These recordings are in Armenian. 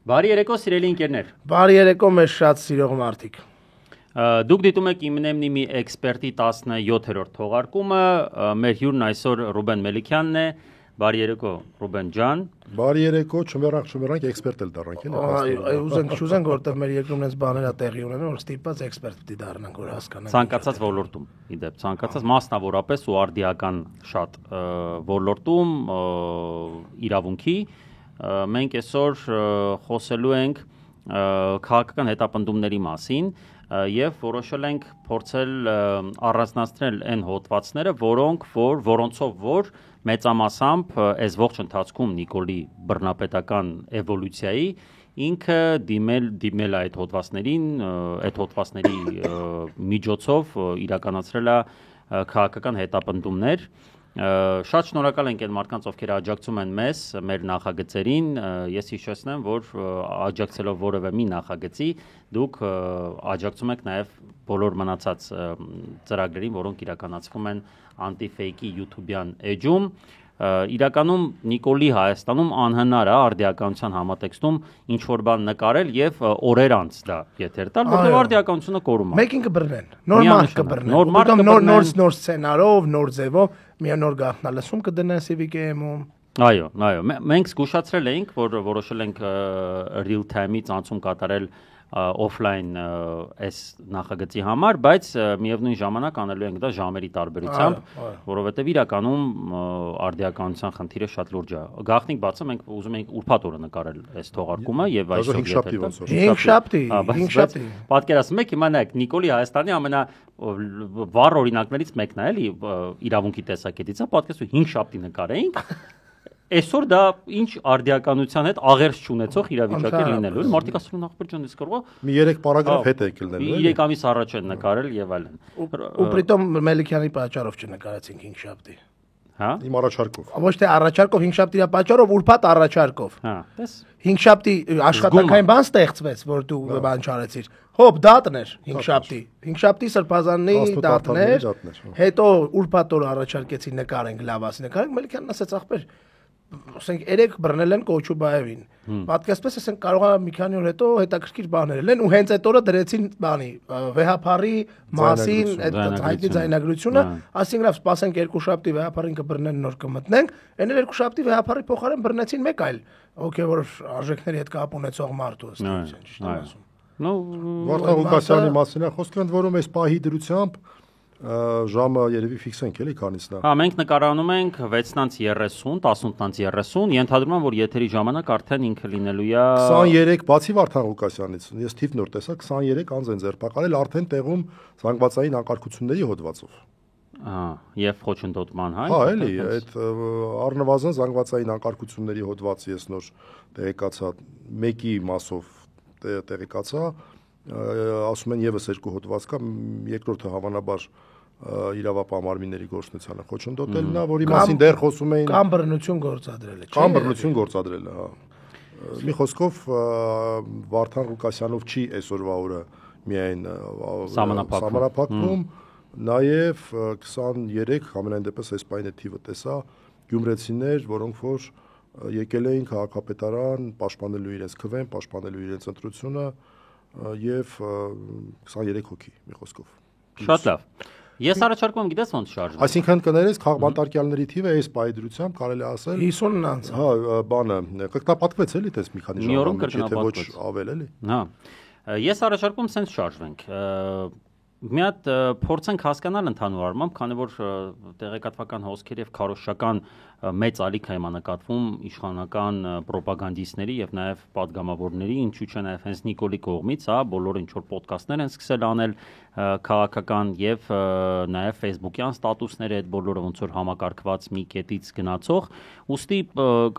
Բարի երեկո, սիրելի ընկերներ։ Բարի երեկո, մեզ շատ սիրող մարդիկ։ Դուք դիտում եք Իմնեմնի մի էքսպերտի 17-րդ թողարկումը, մեր հյուրն այսօր Ռուբեն Մելիքյանն է։ Բարի երեկո, Ռուբեն ջան։ Բարի երեկո, չմեռանք էքսպերտ էլ դառնանք, էլի։ Ուզենք որտեղ մեր երկրում այս բաները տեղի ունեն, որ ստիպված էքսպերտ պիտի դառնանք, որ հասկանանք։ Ցանկացած ոլորտում, իդեպ, ցանկացած մասնավորապես ու արդիական շատ ոլորտում իրավունքի մենք այսօր խոսելու ենք քաղաքական հետապնդումների մասին եւ որոշել ենք փորձել առանձնացնել այն հոդվածները, որոնցով մեծամասամբ այս ողջ ընթացքում Նիկոլի բռնապետական էվոլյուցիայի ինքը դիմել այդ հոդվածներին, այդ հոդվածների միջոցով իրականացրել է քաղաքական հետապնդումներ։ Շատ շնորհակալ ենք այն մարդկանց, ովքեր աջակցում են մեզ, մեր նախագծերին։ Ես հիշեցնեմ, որ աջակցելով որևէ մի նախագծի, դուք աջակցում եք նաև բոլոր մնացած ծրագրերին, որոնք իրականացվում են Anti-Fake-ի YouTube-յան էջում։ Իրականում Նիկոլի Հայաստանում անհնար է արդիականության համատեքստում ինչ որ բան նկարել եւ օրեր անց դա եթեր տալ, որտեղ արդիականությունը կորում է։ Մեկին կբռնեն, նոր մարդ կբռնեն, նոր սցենարով, նոր ձևով, մի նոր գաղտնալսում կդնեն Civic-ում։ Այո, մենք զգուշացրել էինք, որ որոշել ենք real time-ի ցանցում կատարել օֆլայն այս նախագծի համար, բայց միևնույն ժամանակ անելու ենք դա ժամերի տարբերությամբ, որովհետև իրականում արդիականության խնդիրը շատ լուրջ է։ Գաղտնիք բացը մենք ուզում ենք ուրբաթ օրը նկարել այս թողարկումը եւ այսօր պատկերացնում եք, հիմա նայեք Նիկոլի Հայաստանի ամենավառ օրինակներից մեկն է, էլի իրավունքի տեսակետից, պատկերացու 5 շաբթի նկարեինք։ Այսօր դա ինչ արդիականության հետ աղերս չունեցող իրավիճակ է լինելու։ Մարդիկ ասում են ախպեր ջան, իսկ կարող մի 3 պարագրաֆ հետ է եկել 3 ամիս առաջ են նկարել եւ այլն։ Ու պրիտոմ Մելիքյանի պատճառով չնկարեցինք 5 շաբթի։ Հա։ Իմ առաջարկով։ Ոչ թե առաջարկով 5 շաբթի պատճառով, ուրբաթ առաջարկով։ Հա, տես 5 շաբթի աշխատանքային բան ստեղծվեց, որ դու բան չարեցիր։ Հոբ դատն էր 5 շաբթի։ 5 շաբթի Սրբազանի դատն էր։ Հետո ուրբաթ օր առաջարկեցի նկարենք, լավասի նկարենք, Մելիքյանն ասաց ախպեր ասենք 3 բռնել են Կոչուբաևին։ Պատկերացպես ասենք կարող է մի քանի օր հետո հետաքրքիր բաներ են ու հենց այդ օրը դրեցին բանի վեհապարի մասին այդ հայտնի ձայնագրությունը, ասենք լավ սպասենք 2 շաբթի վեհապարին կբռնեն նոր կմտնենք, այն 2 շաբթի վեհապարի փոխարեն բռնեցին մեկ այլ հոգևոր արժեքների հետ կապ ունեցող մարդ ու ըստ ճիշտ եմ ասում։ Վարդան Ղուկասյանի մասին է խոսքը, ընդ որում այս պահի դրությամբ ժամը երևի ֆիքսենք էլի քանից նա։ Հա, մենք նկարանում ենք 6:30, 18:30, ենթադրում եմ, որ եթերի ժամանակ արդեն ինքը լինելու է 23, բացի Վարդան Ղուկասյանից, ես թիվ նոր տեսա 23 անձ են ձերբակալել արդեն տեղում զանգվածային անկարգությունների հոդվածով։ Եվ խոչընդոտման, հա։ Հա, էլի, այդ առնվազն զանգվածային անկարգությունների հոդված ես նոր տեղեկացա, մեկի մասով տեղեկացա, ասում են եւս 2 հոդված կա, երկրորդը հավանաբար իրավապահ մարմինների գործունեությանը խոչընդոտելն է, որի մասին դեռ խոսում էին կամ բռնություն գործադրել է, կամ բռնություն գործադրել է, հա։ Մի խոսքով Վարդան Ղուկասյանով չի այսօրվա օրը միայն սահմանափակվում, նաև 23 ամենայն դեպս այս պայմանը թիվը տեսա գյումրեցիներ, որոնք որ եկել էին քաղաքապետարան պաշտպանելու իրենց քվեն, պաշտպանելու իրենց ընտրությունը եւ 23 հոգի մի խոսքով։ Շատ լավ։ Ես առաջարկում եմ, գիտես ոնց շարժվում։ Այսինքն կներես քաղաքմարտարկյալների թիվը այս պայդրությամբ կարելի ասել 50-ն անց։ Հա, բանը կրկնապատկվեց էլի, տես մի քանի ժամ, եթե ոչ ավել էլի։ Հա։ Ես առաջարկում եմ սենց շարժվենք։ Մի հատ փորձենք հասկանալ ընդհանուր առմամբ, քանի որ տեղեկատվական հոսքեր եւ քարոզչական մեծ ալիք է նկատվում իշխանական ռոպագանդիստների եւ նաեւ պատգամավորների, ինչու՞ չէ նաեւ հենց Նիկոլի կողմից, հա, բոլորը ինչ որ ոդկասթներ են սկսել անել քաղաքական եւ նաեւ Facebook-յան ստատուսները, այդ բոլորը ոնց որ համակարգված մի կետից գնացող, ուստի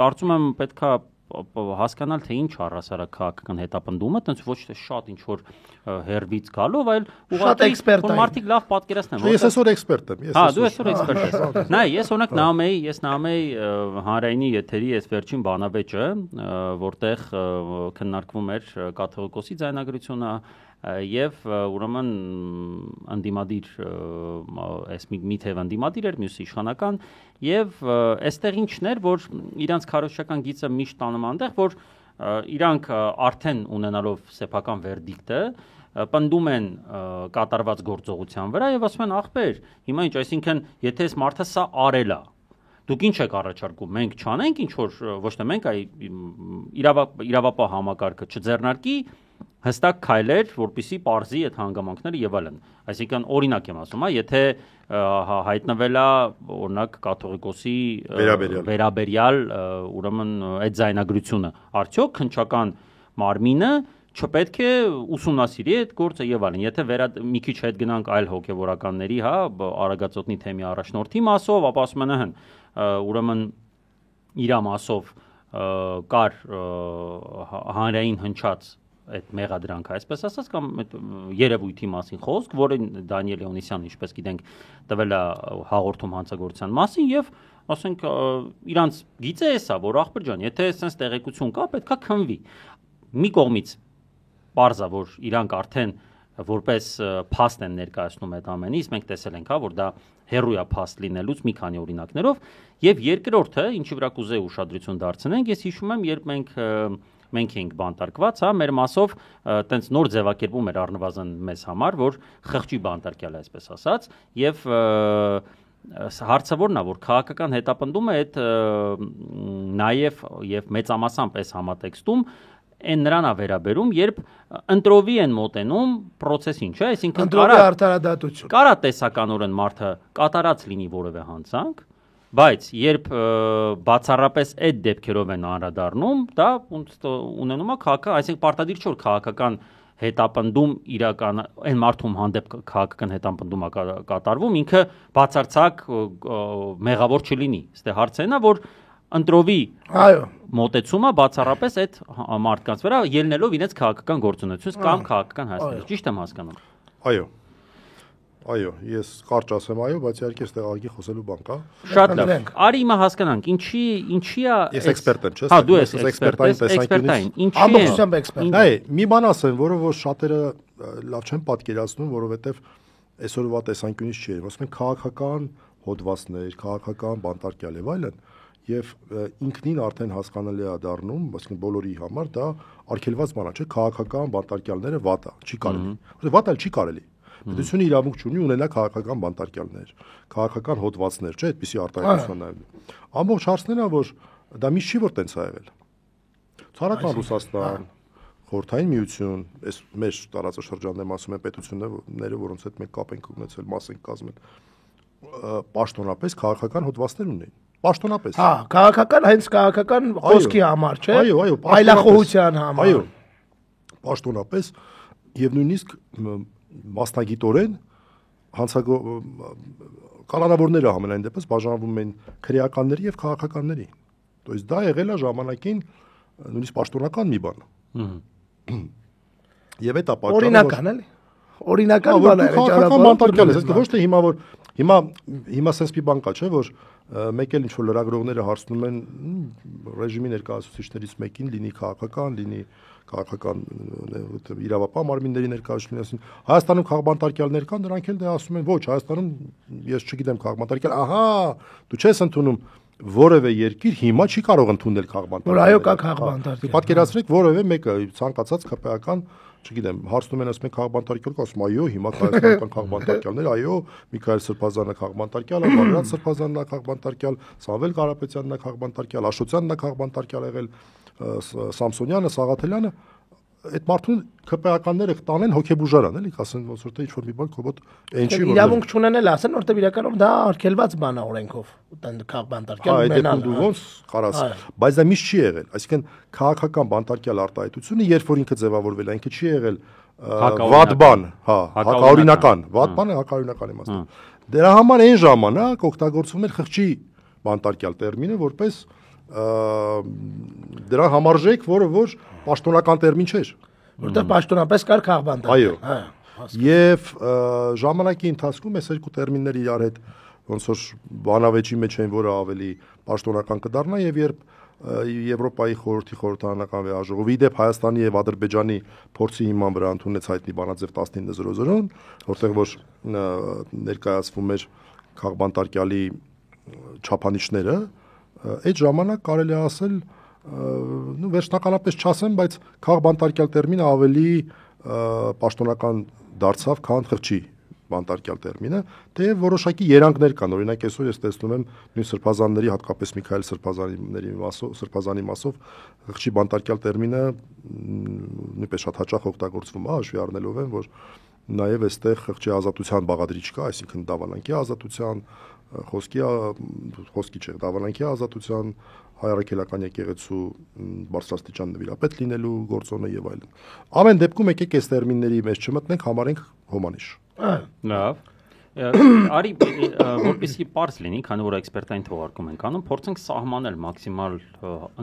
կարծում եմ պետքա հասկանալ թե ինչ առասարակ քաղաքական հետապնդումը, տենց ոչ թե շատ ինչ որ հերվից գալով, այլ ուղղակի որ մարդիկ լավ պատկերացնեն։ Ես այսօր էքսպերտ եմ, Հա, դու այսօր էքսպերտ ես։ Նայ, ես օրինակ նայում էի հանրայինի եթերի այս վերջին բանավեճը, որտեղ քննարկվում էր կաթողիկոսի ձայնագրությունը եւ ուրեմն անդիմադիր այս մի թեւ անդիմադիր էր, մյուսը իշխանական եւ այստեղ ինչն էր, որ իրանց քարոզչական գիծը միշտ տանում այնտեղ, որ իրանք արդեն ունենալով սեփական վերդիկտը պնդում են կատարված գործողության վրա եւ ասում են ախպեր, հիմա ինչ, այսինքն եթե այս մարդը սա արել է, դուք ինչ եք առաջարկում, մենք չանենք ինչ որ ոչ թե մենք, այ իրավապահ համակարգը չձեռնարկի հստակ քայլեր, որպեսզի պարզի այդ հանգամանքները եւ այլն։ Այսինքն օրինակ եմ ասում, եթե հայտնվել է օրինակ կաթողիկոսի վերաբերյալ ուրեմն այդ զայնագրությունը, արդյոք քննչական մարմինը չպետք է ուսումնասիրի այդ գործը եւ այլն։ Եթե մի քիչ հետ գնանք այլ հոգեվորականների, հա, Արագածոտնի թեմի առաջնորդի մասով, ապա ասում են ուրեմն իր մասով կար հանրային հնչած այդ մեղադրանքը, այսպես ասած, կամ այդ երևույթի մասին խոսք, որը Դանիել Լեոնիսյանն, ինչպես գիտենք, տվել է հաղորդում հանցագործության մասին եւ ասենք իրանց գիծը է սա, որ ախպեր ջան, եթե sense տեղեկություն կա, պետքա քննվի։ Մի կողմից պարզա, որ իրանք արդեն որպես փաստ են ներկայացնում այդ ամենը, իսկ մենք տեսել ենք, հա, որ դա հերույա փաստ լինելուց մի քանի օրինակներով, եւ երկրորդը, ինչի վրա կուզեի ուշադրություն դարձնենք, ես հիշում եմ, երբ մենք էինք բանտարկված, հա, մեր մասով տենց նոր ձևակերպում էր առնվազն մեզ համար, որ խղճի բանտարկյալ է, այսպես ասած, եւ հարցը որն է, որ քաղաքական հետապնդումը այդ նաեւ եւ մեծամասամբ այս համատեքստում այն նրան է վերաբերում, երբ ընտրովի են մոտենում process-ին, չէ՞, այսինքն կարա տեսականորեն մարդը կատարած լինի որևէ հանցանք, բայց երբ բացառապես այդ դեպքերով են անդրադառնում, դա ունենում է այսինքն պարտադիր չէ որ քաղաքական հետապնդում իրական այն մարդում հանդեպ քաղաքական հետապնդում է կատարվում, ինքը բացարձակ մեղավոր չլինի։ Ստե հարցն է, որ ընտրովի մոտեցումը բացառապես այդ մարդկանց վրա ելնելով իրենց քաղաքական գործունեությունից կամ քաղաքական հայացքից, ճիշտ եմ հասկանում։ Այո, ես կարճ ասեմ այո, բայց իհարկե այստեղ ագի խոսելու բան կա։ Շատ լավ։ Արի հիմա հասկանանք, ինչի է Ես էքսպերտ եմ, չէ՞։ Հա, դու ես էքսպերտային տեսանկյունից։ Ամբողջությամբ էքսպերտ։ Այ, մի բան ասեմ, որը որ շատերը լավ չեն պատկերացնում, որովհետև այսօրվա տեսանկյունից չի, ասում են քաղաքական հոդվածներ, քաղաքական բանտարկյալ եւ այլն, եւ ինքնին արդեն հասկանալի է դառնում, ասենք բոլորի համար դա արգելված բան է, չէ՞, քաղաքական բանտարկյալները վատ է, չի կարելի։ Վատ էլ չի կարելի։ Պետությունը իրավունք չունի ունենա քաղաքական բանտարկյալներ, քաղաքական հոդվածներ, չէ՞, այդպիսի արտահայտություն նաև։ Ամբողջ հարցն է, որ դա միշտ չի որ տենց ա եղել։ Ցարական Ռուսաստան, Խորհրդային Միություն, այս մեր տարածաշրջաններում ասում են պետությունները, որոնց հետ մենք կապ ենք ունեցել, մաս ենք կազմել, պաշտոնապես քաղաքական հոդվածներ ունեն։ Պաշտոնապես։ Հա, քաղաքական, հենց քաղաքական խոսքի համար, չէ՞։ Այո, այլախոհության համար։ Այո։ Պաշտոնապես եւ նույնիսկ մասնագիտորեն կանոնավորները համենայն դեպս բաժանվում են քրեականների եւ քաղաքականների։ То есть դա եղել է ժամանակին նույնիսկ պաշտոնական մի բան։ Եվ այդ ապա օրինական էլի։ Օրինական բան է, քաղաքական բանտարկյալ է, ոչ թե հիմա որ հիմա sense մի բան կա, չէ, որ մեկ էլ ինչ որ լրագրողները հարցնում են ռեժիմի ներկայացուցիչներից մեկին լինի քաղաքական, լինի քաղաքական իրավապահ մարմինների ներկայացուցիչներին, Հայաստանում քաղաքբանտարկյալներ կան, նրանք էլ դա ասում են, ոչ, Հայաստանում ես չգիտեմ քաղաքբանտարկյալ, ահա, դու չես ընդունում որևէ երկիր հիմա չի կարող ընդունել քաղաքբանտարկյալ։ Որ այո, կա քաղաքբանտարկյալ։ Պատկերացրեք որևէ մեկը ցանկացած ԿՊԱ-ական, չգիտեմ, հարցնում են ասում են քաղաքբանտարկյալ, ասում այո, հիմա հայաստանական քաղաքբանտարկյալներ, այո, Միքայել Սրբազանը քաղաքբանտարկյալ, Մարիան Սրբազանն է քաղաքբանտարկյալ, Սամվել Կարապետյանն է քաղաքբանտարկյալ, Աշոտյանն է քաղաքբանտարկյալ եղել, Սամսոնյանը, Սաղաթելյանը, այդ մարդուն ԿՊԱ-ականները տանեն հոգեբուժարան, էլի, ասեն ոնց որ թե ինչ-որ մի բան կոբոտ այնչի որ իրավունք չունենել ասեն, որտեղ իրականում դա արգելված բան է օրենքով, քաղաքբանտարկյալ ունենալ։ Այդ ոնց կարաս, բայց դա միշտ չի եղել, այսինքն քաղաքական բանտարկյալ արտահայտությունը, երբ որ ինքը ձևավորվել է, ինքը չի եղել վատ բան, հա, հակաօրինական, վատ բանը հակաօրինական իմաստով։ Դրա համար այն ժամանակ օգտագործվում էր խղճի բանտարկյալ տերմինը, որպես դրա համարժեք, որը որ պաշտոնական տերմին չէր, որտեղ պաշտոնապես կար քաղաքբանտարկյալ։ Այո։ Եվ ժամանակի ընթացքում այս երկու տերմինները իրար հետ ոնց որ բանավեճի մեջ են, որը ավելի պաշտոնական կդառնա, եւ երբ Եվրոպայի խորհրդի խորհրդարանական վեհաժողովի դեպ Հայաստանի եւ Ադրբեջանի փորձի հիման վրա ընդունեց հայտնի բանաձև 1900-ն, որտեղ որ ներկայացվում էր քաղաքբանտարկյալի չափանիշները, այդ ժամանակ կարելի է ասել վերջնականապես չասեմ, բայց քաղբանտարկյալ տերմինը ավելի պաշտոնական դարձավ, քան խղճի բանտարկյալ տերմինը, թեև որոշակի երանգներ կան, օրինակ այսօր ես տեսնում եմ նույն սրբազանների, հատկապես Միքայել Սրբազանի մասով խղճի բանտարկյալ տերմինը նույնպես շատ հաճախ օգտագործվում է, հաշվի առնելով են, որ նաև այստեղ խղճի ազատության բաղադրիչ կա, այսինքն դավանանքի ազատության, խոսքի չէ, դավանանքի ազատության, հայ առաքելական եկեղեցու բարձրաստիճան նվիրապետ լինելու գործոնը եւ այլն։ Ամեն դեպքում եկեք այս տերմինների մեջ չմտնենք, համարենք հոմանիշ։ Լավ։ Արի որպեսզի པարզ լինի, քանի որ էքսպերտային թողարկում ենք անում, փորձենք սահմանել մաքսիմալ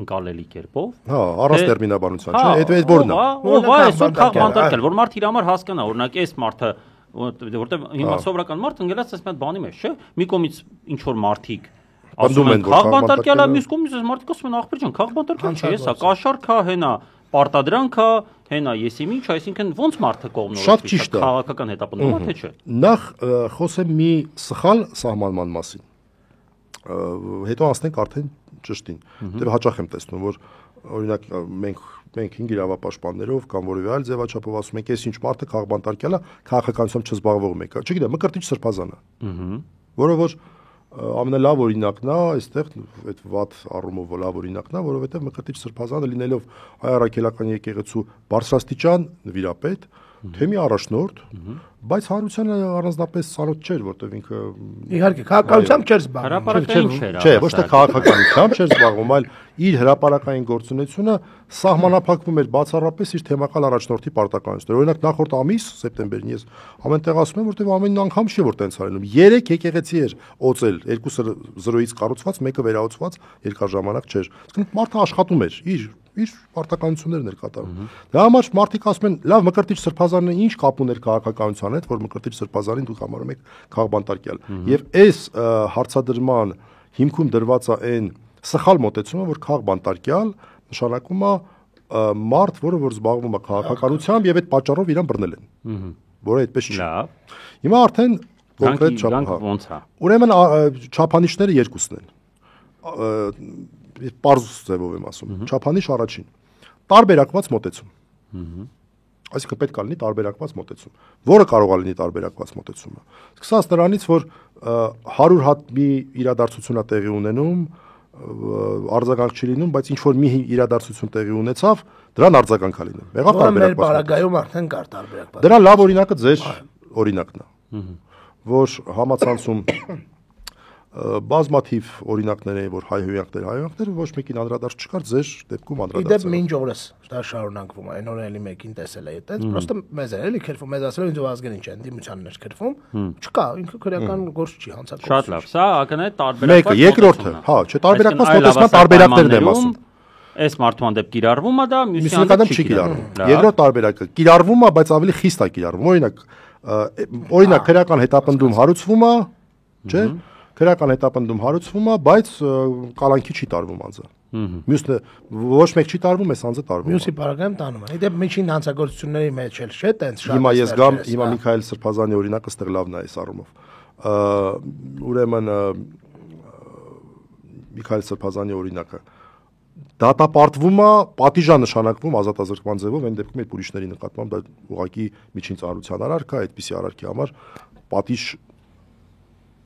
ընկալելի կերպով։ Հա, առանց տերմինաբանության, չէ՞, այդ որն է։ Ո՞վ է այսօր քաղբանտարկել, որ մարդ իր համար հասկանա, օրինակ այս մարդը, որտեղ հիմա սովորական մարդ ընկելած էս մի հատ բանի մեջ, չէ՞։ Մի կողմից ինչ որ մարդիկ ասում են քաղբանտարկյալը, մյուս կողմից այս մարդիկ ասում են ախպեր ջան, քաղբանտարկյալ չէ, սա կաշառք է, հենա պարտադրանք է, հենա եսիմի, այսինքն ոնց մարդը կողմնորոշվի, քաղաքական հետապնդում է թե չէ։ Նախ խոսեմ մի սխալ սահմանման մասին։ Հետո անցնենք արդեն ճշտին։ Դե հաճախ եմ տեսնում, որ օրինակ մենք 5 իրավապաշտպաններով կամ որևէ այլ ձևաչափով ասում ենք, այս ինչ մարդը քաղբանտարկյալ է, քաղաքականությամբ չզբաղվող մեկը։ Չգիտեմ, Մկրտիչ Սրբազանը։ Որը որ ամենալավ օրինակն է, այստեղ այդ վատ առումով լավ օրինակն է, որովհետև Մկրտիչ Սրբազանը լինելով հայ առաքելական եկեղեցու բարձրաստիճան նվիրապետ, թե մի առաջնորդ, բայց հանրությանը առանձնապես ցանոթ չէր, որտեղ ինքը իհարկե քաղաքականությամբ չէր զբաղվում։ Չէ, ոչ թե քաղաքականությամբ չէր զբաղվում, այլ իր հրապարակային գործունեությունը սահմանափակվում էր բացառապես իր թեմակալ առաջնորդի պարտականությունները։ Օրինակ նախորդ ամիս սեպտեմբերին ես ամենտեղ ասում եմ, որտեղ ամեն անգամ չի որ տենց արելում։ 3 եկեղեցի էր օծել, 2-ը 0-ից կառուցված, մեկը վերահսկված, երկար ժամանակ չէր։ Իսկ մարդը աշխատում էր, իր պարտականություններն էր կատարում։ Դա համար մարդիկ ասում են, լավ, Մկրտիչ Սրբազանը ինչ կապ ուներ քաղաքականության հետ, որ Մկրտիչ Սրբազանին դուք համարում եք քաղբանտարկյալ։ Եվ այս հարցադրման հիմքում դրված է այն սխալ մոտեցումը, որ քաղբանտարկյալ նշանակում է մարդ, որը որ զբաղվում է քաղաքականությամբ եւ այդ պատճառով իրան բռնել են։ Որը այդպես չի։ Հիմա արդեն կոնկրետ չափ։ Ուրեմն չափանիշները երկուսն են։ Պարզ ձևով եմ ասում, չափանիշ առաջին, տարբերակված մոտեցում։ Այսինքն պետք է լինի տարբերակված մոտեցում, որը կարող է լինի տարբերակված մոտեցումը։ Սկսած նրանից, որ 100 հատ մի իրադարձություն է տեղի ունենում, արձագանք չի լինում, բայց ինչ որ մի իրադարձություն տեղի ունեցավ, դրան արձագանք է լինում։ Եղավ տարբերակված։ Բարագայում արդեն կար տարբերակված։ Դրա լավ օրինակը ձեր օրինակն է, որ համացանցում բազմաթիվ օրինակներ են, որ հայհոյանքներ ոչ մեկին անդրադարձ չկար, ձեր դեպքում անդրադարձ։ Իդեպ մինչ օրս դա շարունակվում է, այն օրերի մեկին տեսել է այդպես, պրոստը մեզ էր էլի քրվում, մեզ ասել ինձ ազգերին չեն դիմությանն էր քրվում, չկա, ինքը քրեական գործ չի հանցակոս։ Շատ լավ, սա ակնհայտ տարբերակված։ Մեկը, երկրորդը, հա, չէ, տարբերակված մոտեցման տարբերակներն եմ ասում։ Այս մարդու հանդեպ կիրառվում է դա, մյուսի հանդեպ չի կիրառվում։ Երկրորդ տարբերակը կիրառվում է, բայց ավելի խիստ է կիրառվում։ Օրինակ քրեական հետապնդում հարուցվում է, չէ՞։ Քրեական հետապնդում հարուցվում է, բայց կալանքի չի տարվում անձը։ Մյուսը ոչ մեկ չի տարվում, այս անձը տարվում է։ Մյուսի բարակայում տանում են։ Իդեպ միջին հանցագործությունների մեջ էլ չէ, տենց շատ։ Հիմա ես գամ, հիմա Միքայել Սրբազանի օրինակը ստեղ լավն է այս առումով։ Ուրեմն Միքայել Սրբազանի օրինակը դատապարտվում է, պատիժա նշանակվում ազատազրկման ձևով, այն դեպքում այդ ուրիշների նկատմամբ դա ուղղակի միջին ծառայության արարք է, այդպիսի արարքի համար պատիժ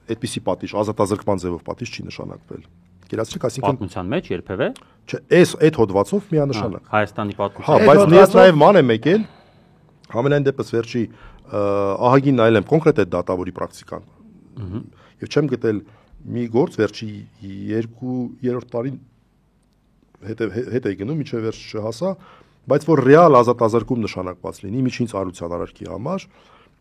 այդպիսի պատիժ ազատազրկման ձևով պատիժ չի նշանակվել։ Գերացրեք, այսինքն պատմության մեջ երբևէ։ Չէ, այդ հոդվածով միանշանակ։ Հայաստանի պատմության։ Հա, բայց ես նաև ման եմ եկել, համենայն դեպս վերջի ահագին նայել եմ կոնկրետ այդ դատավորի պրակտիկան։ Եվ չեմ գտել մի գործ վերջի 2-3 տարին հետ է գնում, միջև վերջ չհասա, բայց որ ռեալ ազատազրկում նշանակված լինի միջին ծառայության արարքի համար,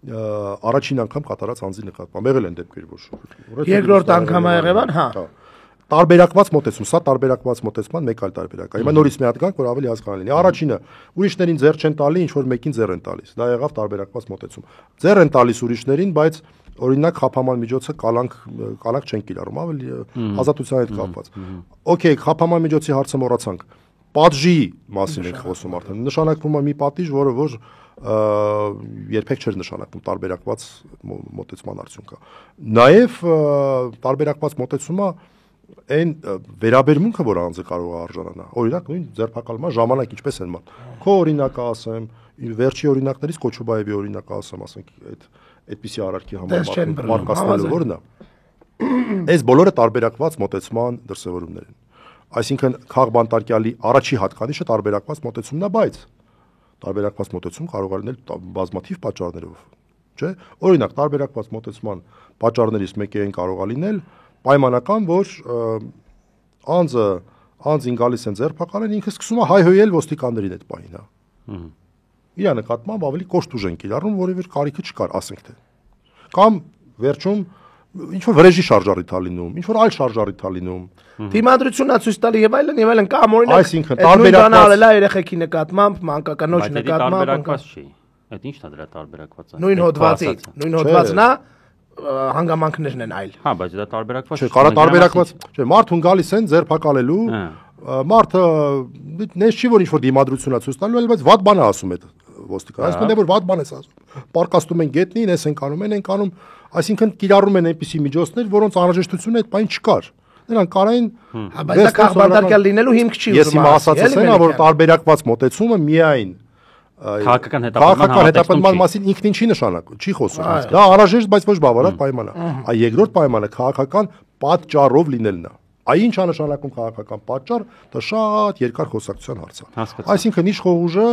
առաջին անգամ կատարած անձի նկատմամբ եղել են դեպքեր, որ երկրորդ անգամ եղել են, հա։ Տարբերակված մոտեցում, սա տարբերակված մոտեցման մեկ այլ տարբերակ է։ Հիմա նորից մի հատ գանք, որ ավելի հասկանալի լինի։ Առաջինը ուրիշներին ձեռ չեն տալի, ինչ որ մեկին ձեռ են տալիս։ Դա եղավ տարբերակված մոտեցում։ Ձեռ են տալիս ուրիշներին, բայց օրինակ խափաման միջոցը կալանք չեն կիրառում, ավելի ազատության հետ կապված։ Okay, խափաման միջոցի հարցը մոռացանք։ Պատժի մասին ենք խոսում արդեն։ Նշանակվում է մի պատիժ, որը որ երբեք չէր նշանակվում տարբերակված մոտեցման արդյունքը։ Նաև տարբերակված մոտեցումը այն վերաբերմունքը, որ անձը կարող է արժանանա։ Օրինակ նույն ձերբակալման ժամանակ ինչպես են մատ։ Քո օրինակը ասեմ, վերջի օրինակներից Կոչուբաևի օրինակը ասեմ, ասենք այդպիսի արարքի համար մարկասնալու որն է։ Այս բոլորը տարբերակված մոտեցման դրսևորումներ են։ Այսինքն քաղբանտարկյալի առաջի հատկանիշը տարբերակված մոտեցումն է, բայց տարբերակված մոտեցում կարող է լինել բազմաթիվ պատճառներով, չէ՞։ Օրինակ տարբերակված մոտեցման պատճառներից մեկը այն կարող է լինել պայմանական, որ անձին գալիս են ձերբակալեն, ինքը սկսում է հայհոյել ոստիկաններին այդ պահին, հա։ Իր նկատմամբ ավելի կոշտ ուժ են կիրառում, որևէ կարիքը չկար, ասենք թե։ Կամ վերջում ինչ-որ վրեժի շարժառիթ է լինում, ինչ-որ այլ շարժառիթ է լինում։ Դիմադրությունն է ցույց տալի եւ այլն, կամ օրինակ այսինքն տարբերակված արել է երեխեքի նկատմամբ, մանկականոջ նկատմամբ, տարբերակված չի։ Այդ ի՞նչն է դրա տարբերակվածը։ Նույն հոդվածն է, հանգամանքներն են այլ։ Հա, բայց դա տարբերակված չէ, կարա տարբերակված, չէ, մարդուն գալիս են ձերբակալելու, մարդը նես չի որ ինչ-որ դիմադրություն է ցույց տալու, բայց վատ բան է ասում այդ ոստիկանը, այսինքն որ վատ բան է ասում։ Պարկաստում են գետնին, էս են կանում, այսինքն կիրառում են այնպիսի միջոցներ, որոնց անհրաժեշտությունը այդ բան չկար։ Նրանք կարային, բայց դա քաղբանտարկյալ լինելու հիմք չի ուզում։ Ես հիմա ասացի սենա, որ տարբերակված մոտեցումը միայն քաղաքական հետապնդման մասին ինքնին չի նշանակում, չի խոսում։ Դա անհրաժեշտ, բայց ոչ բավարար պայման է։ Այ երկրորդ պայմանը քաղաքական պատճառով լինելն է։ Այ ինչ է նշանակում քաղաքական պատճառ, դա շատ երկար խոսակցության հարց է։ Այսինքն իշխող ուժը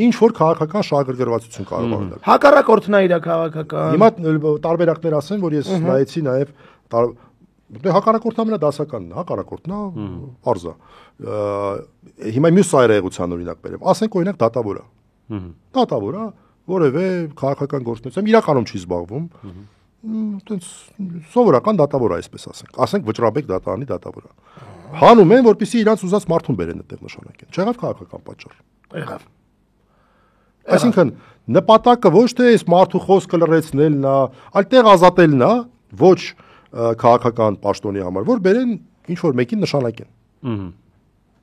ինչ որ քաղաքական շահագրգռվածություն կարող է ունենալ։ Հակառակորդն է իր քաղաքական։ Հիմա տարբերակներ ասեմ, որ ես նայեցի նաև հակառակորդն ամենադասականն է, հակառակորդն է, պարզ է։ Հիմա մյուս ծայրահեղության օրինակ բերեմ։ Ասենք օրինակ դատավորը։ Դատավորը որևէ քաղաքական գործունեությամբ իրականում չի զբաղվում։ Այդպես սովորական դատավոր է, այսպես ասենք։ Ասենք Վճռաբեկ դատարանի դատավորը։ Հանում են, որպեսզի իրանց ուզած մարդուն բերեն այդտեղ նշանակեն։ Չեղավ քաղաքական պատճառ։ Եղավ։ Այսինքն նպատակը ոչ թե այս մարդու խոսքը լրացնելն է, այլ տեղ ազատելն է, ոչ քաղաքական պաշտոնի համար, որ բերեն ինչ որ մեկին նշանակեն։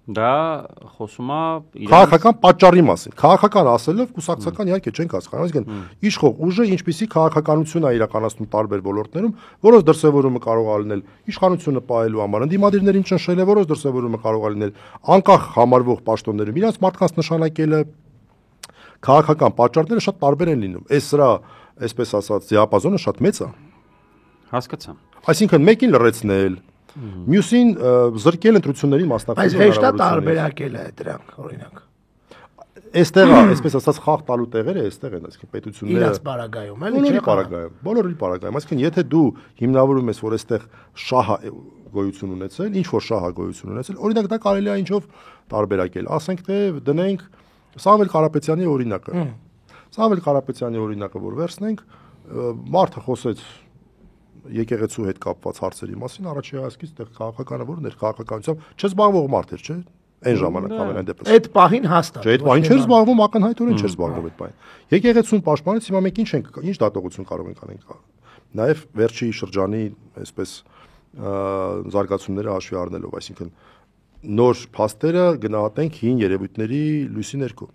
Դա խոսում է քաղաքական պատճառի մասին։ Քաղաքական ասելով կուսակցական իհարկե չենք հասկանում, այսինքն իշխող ուժը ինչպիսի քաղաքականություն է իրականացնում տարբեր ոլորտներում, որոնց դրսևորումը կարող է լինել իշխանությունը պահելու համար, ընդդիմադիրներին ճնշել է, որոնց դրսևորումը կարող է լինել անկախ համարվող պաշտոններում իրանց մարդկանց նշանակելը։ Քաղաքական պատճառները շատ տարբեր են լինում։ Այս սրա, այսպես ասած, դիապազոնը շատ մեծ է։ Հասկացա։ Այսինքն մեկին լրացնել, մյուսին զրկել ընտրությունների մասնակցության հնարավորությունից։ Բայց հեշտ է տարբերակել է դրանք, օրինակ։ Այստեղ է, այսպես ասած, խաղ տալու տեղերը այստեղ են, այսինքն պետությունները իրաց պարագայում, էլի չէ՞ բոլորի պարագայում, այսինքն եթե դու հիմնավորում ես, որ այստեղ շահը գոյություն ունեցել, ինչ որ շահը գոյություն ունեցել, օրինակ դա կարելի է ինչով տարբերակել։ Ասենք թե դնենք Սամվել Կարապետյանի օրինակը։ Սամվել Կարապետյանի օրինակը որ վերցնենք, մարդը խոսեց եկեղեցու հետ կապված հարցերի մասին, առաջի հայացքից տեղ քաղաքականը որն էր, քաղաքականությամբ չզբաղվող մարդ էր, չէ՞։ Այն ժամանակ ամենայն դեպս։ Այդ պահին հաստատ։ Չէ, այդ պահին չէր զբաղվում, ակնհայտորեն չէր զբաղվում այդ պահին։ Եկեղեցուն պաշտպանից հիմա մենք ինչ դատողություն կարող ենք անենք։ Նաև վերջի շրջանի այսպես զարգացումները հաշվի առնելով, այսինքն նոր փաստերը գնահատենք հին երևույթների լույսի ներքո։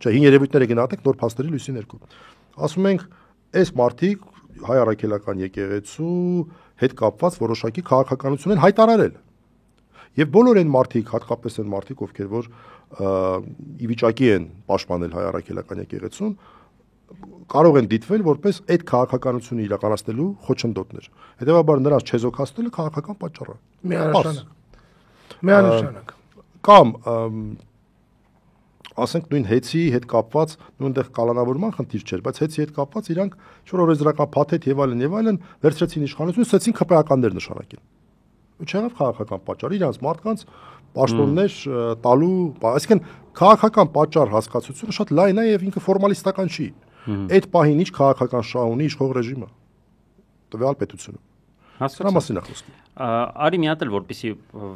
Չէ, հին երևույթները գնահատենք նոր փաստերի լույսի ներքո։ Ասում ենք, այս մարդիկ հայ առաքելական եկեղեցու հետ կապված որոշակի քաղաքականություն են հայտարարել։ Եվ բոլոր այն մարդիկ, հատկապես այն մարդիկ, ովքեր որ ի վիճակի են պաշտպանել հայ առաքելական եկեղեցուն, կարող են դիտվել որպես այդ քաղաքականությունը իրականացնելու խոչընդոտներ։ Հետևաբար նրանց չեզոքացնելը քաղաքական պատճառ է։ Միանշանակ։ Կամ ասենք նույն հեծի հետ կապված նույնտեղ կալանավորման խնդիր չէր, բայց հեծի հետ կապված իրանք ինչ-որ օրենսդրական փաթեթ եւ այլն վերցրեցին իշխանություն, սկսեցին ԿՊԱ-ականներ նշանակել։ Չեղավ քաղաքական պատճառ, իրանց մարդկանց պաշտոններ տալու, այսինքն քաղաքական պատճառ հասկացությունը շատ լայն է եւ ինքը ֆորմալիստական չի։ Այդ պահին ինչ քաղաքական շահ ունի իշխող ռեժիմը, տվյալ պետությունը։ Հասկանա մասին է խոսքը։ Արի մի հատ էլ որպեսի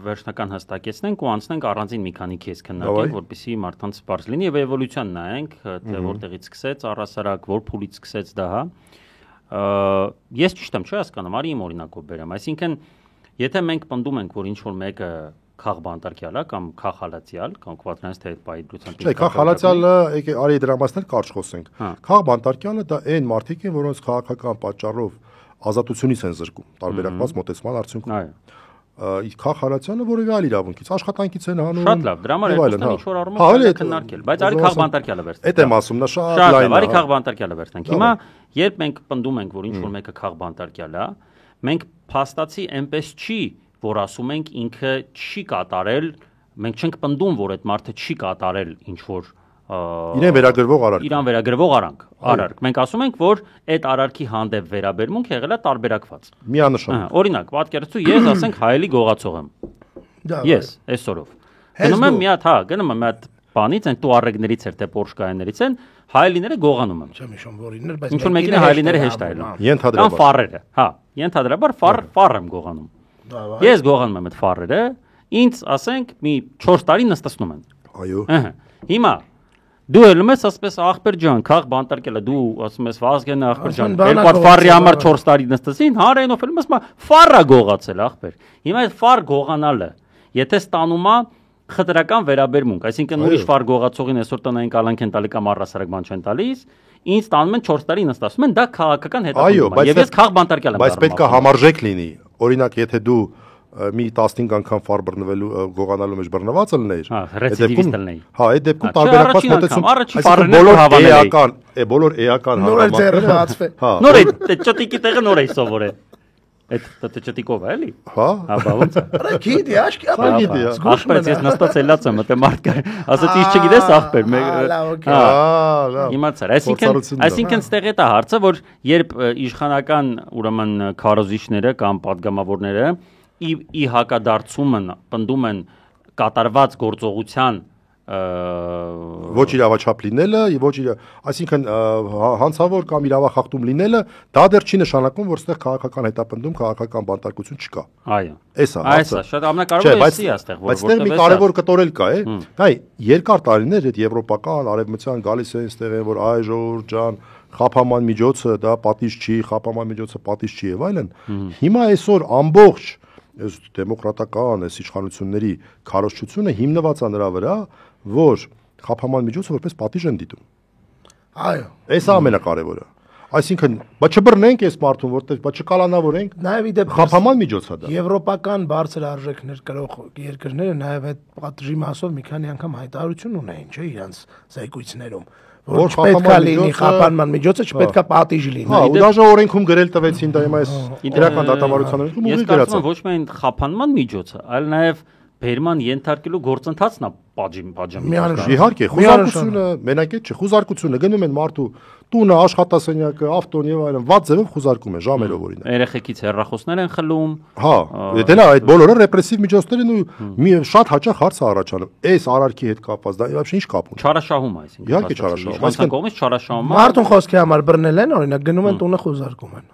վերջնական հստակեցնենք ու անցնենք առանձին մի քանի քեզ քննարկենք, որպեսի մարդկանց բարձ լինի եւ էվոլյուցիան նայենք, թե որտեղից սկսեց առհասարակ, որ փուլից սկսեց դա, հա։ Ես ճիշտ եմ, չի հասկանում, արի իմ օրինակով բերեմ, այսինքն եթե մենք պնդում ենք, որ ինչ որ մեկը քաղբանտարկյալ է կամ քաղհալածյալ, կամ կվատրանց թե այդ բայդրությամբ։ Չէ, քաղհալածյալը, արի դրա մասին կարճ խոսենք։ Քաղբանտարկյալը դա այն մարդիկ են, որոնց քաղաքական պատճառով ազատությունից են զրկում, տարբերակված մոտեցման արդյունքում։ Քաղ Հարությունյանը որևէ այլ իրավունքից աշխատանքից են հանում։ Շատ լավ, դրա համար երկուսն ինչ որ առումով քննարկել, բայց արի Քաղ Բանտարկյալը վերցնենք։ Էդ եմ ասում, նա շատ լայն է։ Արի Քաղ Բանտարկյալը վերցնենք։ Հիմա երբ մենք պնդում ենք, որ ինչ որ մեկը Քաղ Բանտարկյալ է, մենք փաստացի այնպես չի, որ ասում ենք ինքը չի կատարել, մենք չենք պնդում, որ այդ մարդը չի կատարել ինչ որ իրեն վերագրվող արարք։ Մենք ասում ենք, որ այդ արարքի հանդեպ վերաբերմունք եղել է տարբերակված։ Միանշանակ։ Օրինակ, պատկերացրու, ես ասենք հայելի գողացող եմ։ Ես այսօրով։ Գնում եմ մի հատ բանից, այն տուարեգներից էր, թե Պորշկայիններից են, հայելիները գողանում եմ։ Չեմ հիշում որիններ, բայց ինչ որ մեկին հայելիները հեշտ այլում։ Կամ ֆարերը, ենթադրաբար ֆար եմ գողանում։ Ես գողանում եմ այդ ֆարերը, ինձ ասենք մի 4 տարի նստացնում են։ Այո։ Հիմա դու ելում ես ասես ախպեր ջան, Քաղ Բանտարկյալը դու ասում ես Վազգեն ախպեր ջան, երկու ֆարի համար 4 տարի նստեցին, հարենով ելում ես ֆարա գողացել ախպեր։ Հիմա այդ ֆար գողանալը, եթե ստանում է խտրական վերաբերմունք, այսինքն ուրիշ ֆար գողացողին այսօր տնային կալանք են տալի կամ առհասարակ բան չեն տալիս, ինձ տանում են 4 տարի նստացում են, դա քաղաքական հետապնդում է։ Եվ ես Քաղ Բանտարկյալ եմ։ Բայց պետք է համարժեք լինի։ Օրինակ, եթե դու մի 15 անգամ ֆար բռնվելու գողանալու մեջ բռնված լինեիր, ռեցիդիվիստ լինեի։ Այդ դեպքում տարբերակված մոտեցում։ Բոլոր էական նոր է ձեռը բացվե։ Նոր է ճտիկի տեղը նոր է սովորել։ Այդ ճտիկով է էլի։ Հա, բա ոնց է։ Գիտի, գիտի։ Ախպեր, ես նստած ելած եմ, մտե մարդ կա։ Ասաց ինչ չգիտես ախպեր։ Լավ։ Իմացար, այսինքն ստեղ է հարցը, որ երբ իշխանական ուրեմն քարոզիչները կամ падգամավորները ի հակադարձում են, պնդում են կատարված գործողության ոչ իրավաչափ լինելը, ոչ այսինքն հանցավոր կամ իրավախախտում լինելը, դա դեռ չի նշանակում, որ այստեղ քաղաքական հետապնդում, քաղաքական բանտարկություն չկա։ Այո։ Էսա, շատ ամենակարևորը էսի է այստեղ, բայց այստեղ մի կարևոր կտորել կա, հայ, երկար տարիներ այդ եվրոպական արևմտյան գալիս են այստեղ են, որ այ ժողովուրդ ջան, խափաման միջոցը դա պատիժ չի, խափաման միջոցը պատիժ չի եւ այլն։ Հիմա այսօր ամբողջ այս դեմոկրատական այս իշխանությունների քարոզչությունը հիմնված է նրա վրա, որ խափաման միջոցը որպես պատիժ են դիտում։ Այո։ Այս է ամենակարևորը։ Այսինքն, բա չբռնենք այս մարդուն, որտեղ բա չկալանավորենք։ Նաև իդեպ խափաման միջոց է դա։ Եվրոպական բարձր արժեքներ կրող երկրները նաև այդ պատժի մասով մի քանի անգամ հայտարարություն ունեն, չէ, իրանց զեկույցներում, որ չպետք է լինի խափանման միջոցը, չպետք է պատիժ լինի։ Հա, ու դաժե օրենքում գրել տվեցին դա հիմա այս իրական դատավարություններում ուղի գրած է։ Ես կարծում եմ ոչ միայն խափանման միջոցը, այլ նաև բերման ենթարկելու գործընթացն է պատժամի։ Իհարկե, խուզարկությունը, մենակ այդ չէ, խուզարկությունը գնում են մարդու տունը, աշխատասենյակը, ավտոն եւ այլն, վատ ձևով խուզարկում են ժամերով օրինակ։ Երեխեքից հեռախոսներ են խլում։ Հա, դե նա այդ բոլորը ռեպրեսիվ միջոցներ են ու շատ հաճախ հարց է առաջանում։ Այս արարքի հետ կապված դա вообще ինչ կապ ունի։ Չարաշահում է, այսինքն։ Իհարկե չարաշահում։ Այսինքն կողմից չարաշահում է։ Մարդուն խոսքի համար բռնել են, օրինակ գնում են տունը խուզարկում են։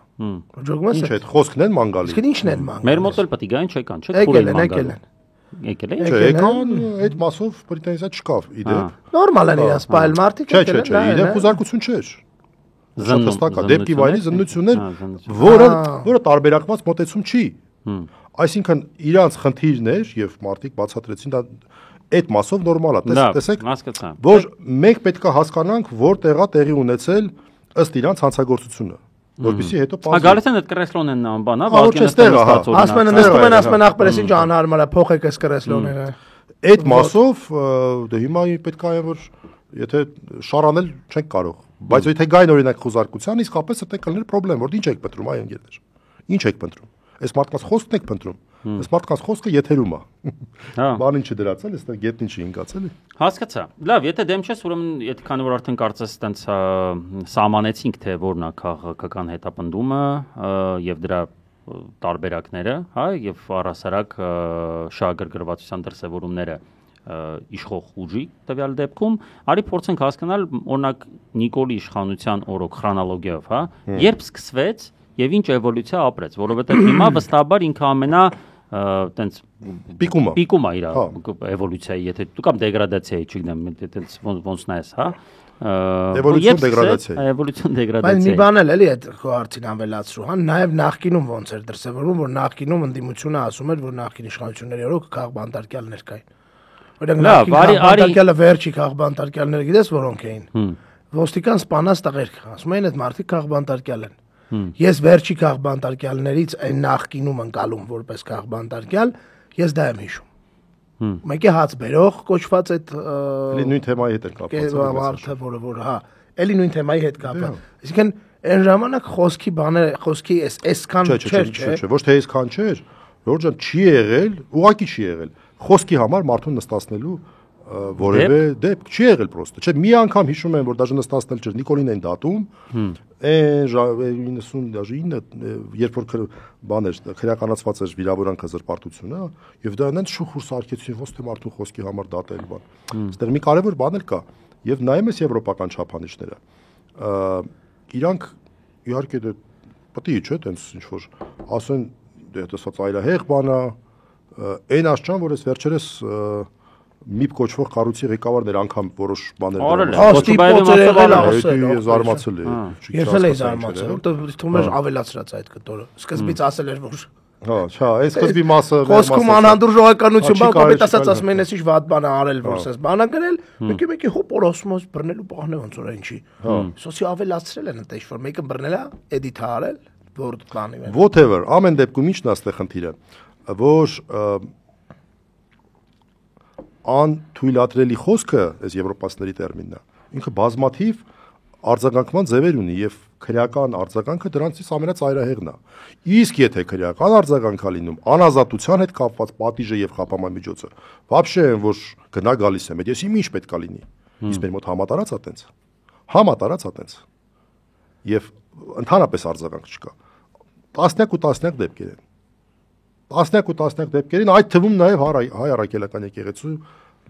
Ջոգում ես։ Ինչ է, խոսքն են ման գալի։ Իսկ ինչն են ման։ Մեր մոտ էլ պետք է այն չեկան, չէ՞, քուրել ման գալի։ Եկել են։ Չէ, եկան, այդ մասով պրետենզիա չկավ, իդեպ։ Նորմալ են իրաց սպայել մարդիկ եկել են։ Չէ, իդեպ խուզարկություն չէր։ Զննոստակա դեպքի վայրի զննություններ, որը տարբերակված մոտեցում չի։ Այսինքն իրանց խնդիրներ եւ մարդիկ բացատրեցին դա այդ մասով նորմալ է։ Տեսեք, որ մենք պետք է հասկանանք որտեղ է տեղի ունեցել ըստ իրանց հանցագործությունը, որպեսզի հետո պարզ։ Գալիս են այդ կրեսլոնեն բանա, ասում են նստում են, ասում են ախպերեսին ջան հարմար է, փոխեք այս կրեսլոները։ Այդ մասով դե հիմա պետք է որ եթե շարանել չենք կարող, բայց եթե գային օրինակ խուզարկության, իսկապես դա կլներ խնդրեմ, որ ինչ եք փնտրում, այ ընկերներ։ Ինչ եք փնտրում։ Այս մարդկանց խոսքն եք փնտրում։ Այս մարդկանց խոսքը եթերում է։ Հա։ Բանին չդրացել, այստեղ գետնին չի ընկացել։ Հասկացա։ Լավ, եթե դեմ չես, ուրեմն եթե քանի որ արդեն կարծես տենց սահմանեցինք, թե որն է քաղաքական հետապնդումը եւ դրա տարբերակները, հա, եւ առհասարակ շահագրգռվածության դրսեւորումները իշխող ուժի տվյալ դեպքում, արի փորձենք հասկանալ օրինակ Նիկոլի իշխանության օրոք քրոնոլոգիայով, հա, երբ սկսվեց եւ ինչ էվոլյուցիա ապրեց, որովհետեւ հիմա վստահաբար ինքը ամենա տենց պիկում է իր էվոլյուցիայի, եթե դու կամ դեգրադացիայի, չգիտեմ, տենց ոնց նայես, հա, էվոլյուցիոն դեգրադացիա։ Էվոլյուցիոն դեգրադացիա։ Բայց մի բան էլ էլի այդ հարցին անվելացրու, հա, նաեւ նախկինում ոնց էր դրսևորվում, որ նախկինում ընդդիմությունը ասում էր, որ նախկին իշխանությունների օրոք Քաղ Բանտարկյալներ կային։ Օրինակ Բանտարկյալը վերջի Քաղ Բանտարկյալները գիտես որոնք էին։ Ոստիկան սպանած տղերք, ասում էին այդ մարդիկ Քաղ Բանտարկյալ են։ Ես վերջի քաղբանտարկյալներից այն նախկինում ընկալում որպես քաղբանտարկյալ, ես դա եմ հիշում։ Մեկը հաց բերող կոչված այդ նույն թեմայի հետ կապված մարդը, որը հա, էլի նույն թեմայի հետ կապված։ Այսինքն այն ժամանակ խոսքի բաները, խոսքի այսքան չէր, չէ, ոչ թե այսքան չէր, Ժորժ ջան, չի եղել, ուղղակի չի եղել։ Խոսքի համար մարդուն նստացնելու որևէ դեպք չի եղել պրոստը։ Չէ, մի անգամ հիշում եմ, որ դաժե նստացնել չէր Նիկոլին այն դատում, այն 99, երբ որ բաներ քրեականացված էր վիրավորանքը զրպարտությունը, եւ դա այնց շուխուր սարքեցին, ոնց թե մարդու խոսքի համար դատել բան։ Այստեղ մի կարևոր բան էլ կա, եւ նայում ես եվրոպական չափանիշները։ Իրանք իհարկե դա պետք է չէ, տենց ինչ որ ասեն դե տեսած այլահեղ բանա, այն աշճան, որ ես վերջերս միբ կոչվող կառույցի ղեկավարներ անգամ որոշ բաներ զարմացել է։ Ես էլ եմ զարմացել, որտեղ թվում էր ավելացրած այդ կտորը։ Սկզբից ասել էր, որ հա, այս սկզբի մասը խոսքում անհանդուրժողականություն, բան կոպետ ասած ասում են, էս ինչ վատ բան արել, որ սես բանա գրել, մեկի հոպ օրոսմոս բռնելու բանը ոնց որ ինչի։ Սոսի ավելացրել են այդպես, որ մեկը բռնել է, էդիտ արել, որ բանի վեր։ Whatever, ամեն դեպքում ինչն է այստեղ խնդիրը, որ անթույլատրելի խոսքը, այս եվրոպացիների տերմինն է, ինքը բազմաթիվ արձագանքման ձևեր ունի եւ քրեական արձագանքը դրանցից ամենածայրահեղն է։ Իսկ եթե քրեական արձագանք է լինում անազատության հետ կապված պատիժը եւ խափամմիջոցը, вообще որ գնա գալիս է, մեծ եսի ինչ պետք է լինի։ Իսկ մեր մոտ համատարած է տենց։ Համատարած է տենց։ Եվ ընդհանրապես արձագանք չկա։ Տասնյակ ու տասնյակ դեպքեր են։ Տասնյակ ու տասնյակ դեպքեր են, այդ թվում նաեւ հայ առաքելական եկեղեցու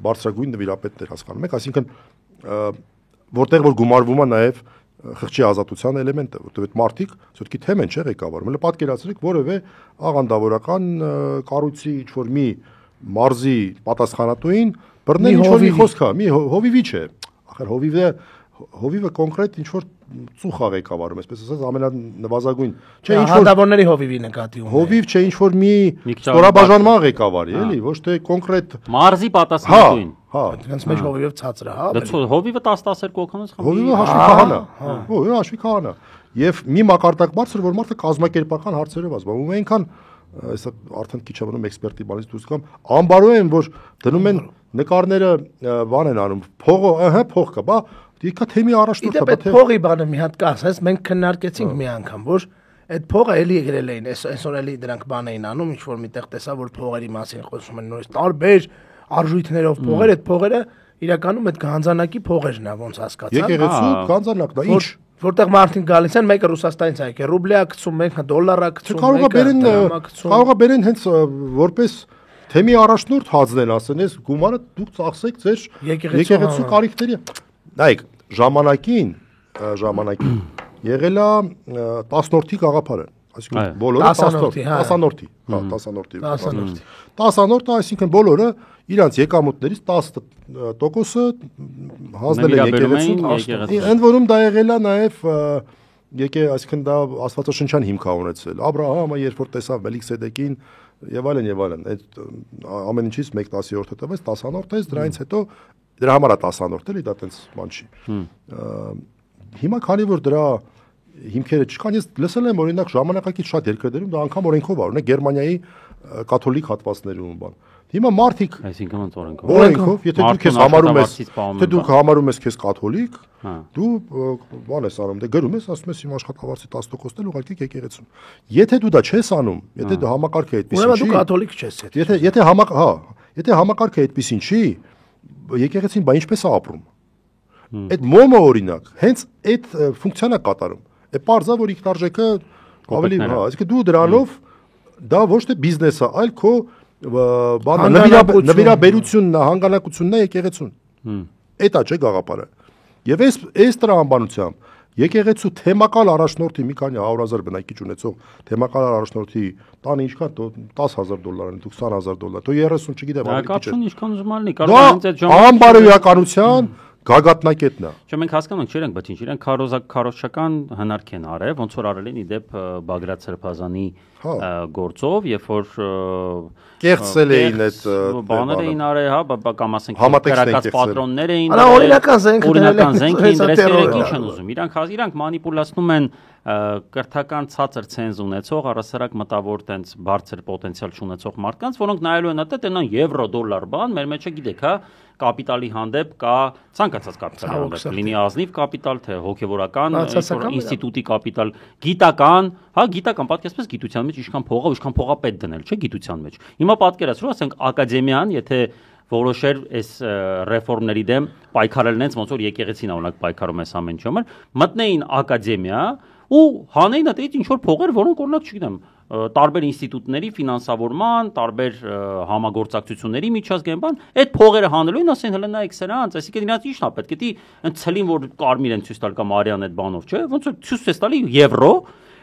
բարձրագույն նվիրապետներ հասկանում եք, այսինքն որտեղ որ գումարվում է նաեւ խղճի ազատության էլեմենտը, որտեղ այդ մարդիկ ցույցի թեմ են չէ ղեկավարում։ Հələ պատկերացրեք որևէ աղանդավորական կառույցի ինչ որ մի մարզի պատասխանատուին բռնել ինչ որ մի խոսք է, մի հովիվի չէ։ Ախր հովիվը կոնկրետ ինչ որ ծուխ է ղեկավարում, այսպես ասած ամենանվազագույն։ Չէ, ինչ որ հանդավորների հովիվի նկատի ունի։ Հովիվ չէ, ինչ որ մի ստորաբաժանման ղեկավարի, էլի, ոչ թե կոնկրետ մարզի պատասխանատուին։ Հա, դրանց մեջ հովիվը ցածր է, հա։ Դա հովիվը 10-12 հոգանոց խմբի։ Հովիվը հաշվի քահանա։ Հովիվը հաշվի քահանա։ Եվ մի մակարդակ բարձր, որ մարդը կազմակերպական հարցերով ազբաղվում է, այնքան այսա արդեն քիչ ավանում էքսպերտի բանից դուրս գամ, անբարո են, որ դնում են նկարները բան են անում, փողը, ըհը, փող կա, բա դիքա թեմի առաջնորդը, բա թե փողի բանը մի հատ կա, ասես մենք քննարկեցինք մի անգամ, որ այդ փողը էլի եղել էին, այսօր էլի դրանք բան էին անում, ինչ որ միտեղ տեսա, որ փողերի մասին խոսում են նորից տարբեր արժույթներով փողեր, այդ փողերը իրականում այդ գանձանակի փողերն է, ոնց հասկացա։ Եկեղեցու գանձանակն է, ինչ որտեղ մարդիկ գալիս են, մեկը Ռուսաստանից է եկել, ռուբլի է գցում, մեկը դոլար է գցում, կարող է բերեն հենց որպես թեմի առաջնորդ հազնեն, ասեն, ես գումարը դուք ծախսեք ձեր եկեղեցու կարիքների։ Նայեք, ժամանակին եղել է 10-րդի գաղափարը, այսինքն բոլորը 10-րդի, հա, 10-րդը, այսինքն բոլորը իրանց եկամուտներից 10%-ը հանձնել են եկեղեցուն։ Ընդ որում դա եղել է նաև այսինքն դա աստվածաշնչյան հիմք է ունեցել։ Աբրահամը երբ որ տեսավ Մելքիսեդեկին եւ այլն, այդ ամեն ինչից 1/10-ը տվեց, 10-րդը, դրանից հետո դրա համար է 10-րդ էլի, դա տենց բան չի։ Հիմա քանի որ դրա հիմքերը չկան, ես լսել եմ օրինակ ժամանակակից շատ երկրներում դա անգամ օրենքով է, օրինակ Գերմանիայի կաթոլիկ հատվածներում բան։ Հիմա մարդիկ, այսինքն օրենքով, եթե դուք համարում ես քեզ կաթոլիկ, դու բան ես անում, դե գրում ես, ասում ես իմ աշխատավարձի 10%-ն էլ ուղարկեք եկեղեցուն։ Եթե դու դա չես անում, եթե դու համակարգը այդպեսին չի, ուրեմն դու կաթոլիկ չես։ Եթե համակարգը այդպեսին չի, եկեղեցին բա ինչպես է ապրում։ Այդ մոմը օրինակ, հենց այդ ֆունկցիան է կատարում։ Է պարզա որ ինքնարժեքը ավելի, հա, այսինքն դու դրանով դա ոչ թե բիզնես է, այլ քո բանը նվիրաբերությունն է, հանգանակությունն է եկեղեցուն։ Էդ է չէ գաղափարը։ Եվ այս տրամաբանությամբ եկեղեցու թեմակալ առաջնորդի մի քանի 100,000 բնակիչ ունեցող թեմակալ առաջնորդի տանը ինչքան $10,000, դուք $20,000, թո 30, չգիտեմ, այլ քիչ է։ Ինչքան զմալնի, կարող է հենց այդ ժամանակ անբարոյականության գագաթնակետն է։ Չէ, մենք հասկանանք, չենք, բայց ինչ իրենք քարոզչական հնարք են արել, ոնց որ արել են իդեպ Բագրատ Սրբազանի գործով, երբ որ կեղծել էին այդ բաներ էին արել, հա, կամ ասենք քրակած պատրոններ էին, օրինական զենք էին դրել, ինչ են ուզում։ Իրանք մանիպուլացնում են կրթական ցածր ցենզ ունեցող, առասարակ մտավոր տենց բարձր պոտենցիալ ունեցող մարդկանց, որոնք նայելու են այդտեղ տենան եվրո, դոլար բան, մեր մեջը գիտեք, հա, կապիտալի հանդեպ կա ցանկացած կապիտալի հանդեպ, լինի ազնիվ կապիտալ, թե հոգևորական ինստիտուտի կապիտալ, գիտական, հա, գիտական պատկերացնես գիտության մեջ ինչքան փողա պետք դնել, չէ, գիտության մեջ։ Հիմա պատկերացրու, ասենք ակադեմիան, եթե որոշեր այս ռեֆորմների դեմ պայքարել նենց ոնց որ եկեղեցին օրինակ պայքարում էս ամեն ինչի համար, մտնեին ակադեմիա ու հանեին այդից ինչ որ փողեր, որոնք օրինակ չգիտեմ, տարբեր ինստիտուտների ֆինանսավորման, տարբեր համագործակցությունների միջազգային բան, այդ փողերը հանելու են, ասեն հələ նայեք սրանց, այսինքն իրանց ի՞նչն է պետք է ընդ ցելին որ կարմիր են ցույց տալ կամ արյան այդ բանով, չէ՞, ոնց որ ցույց է տալի եվրո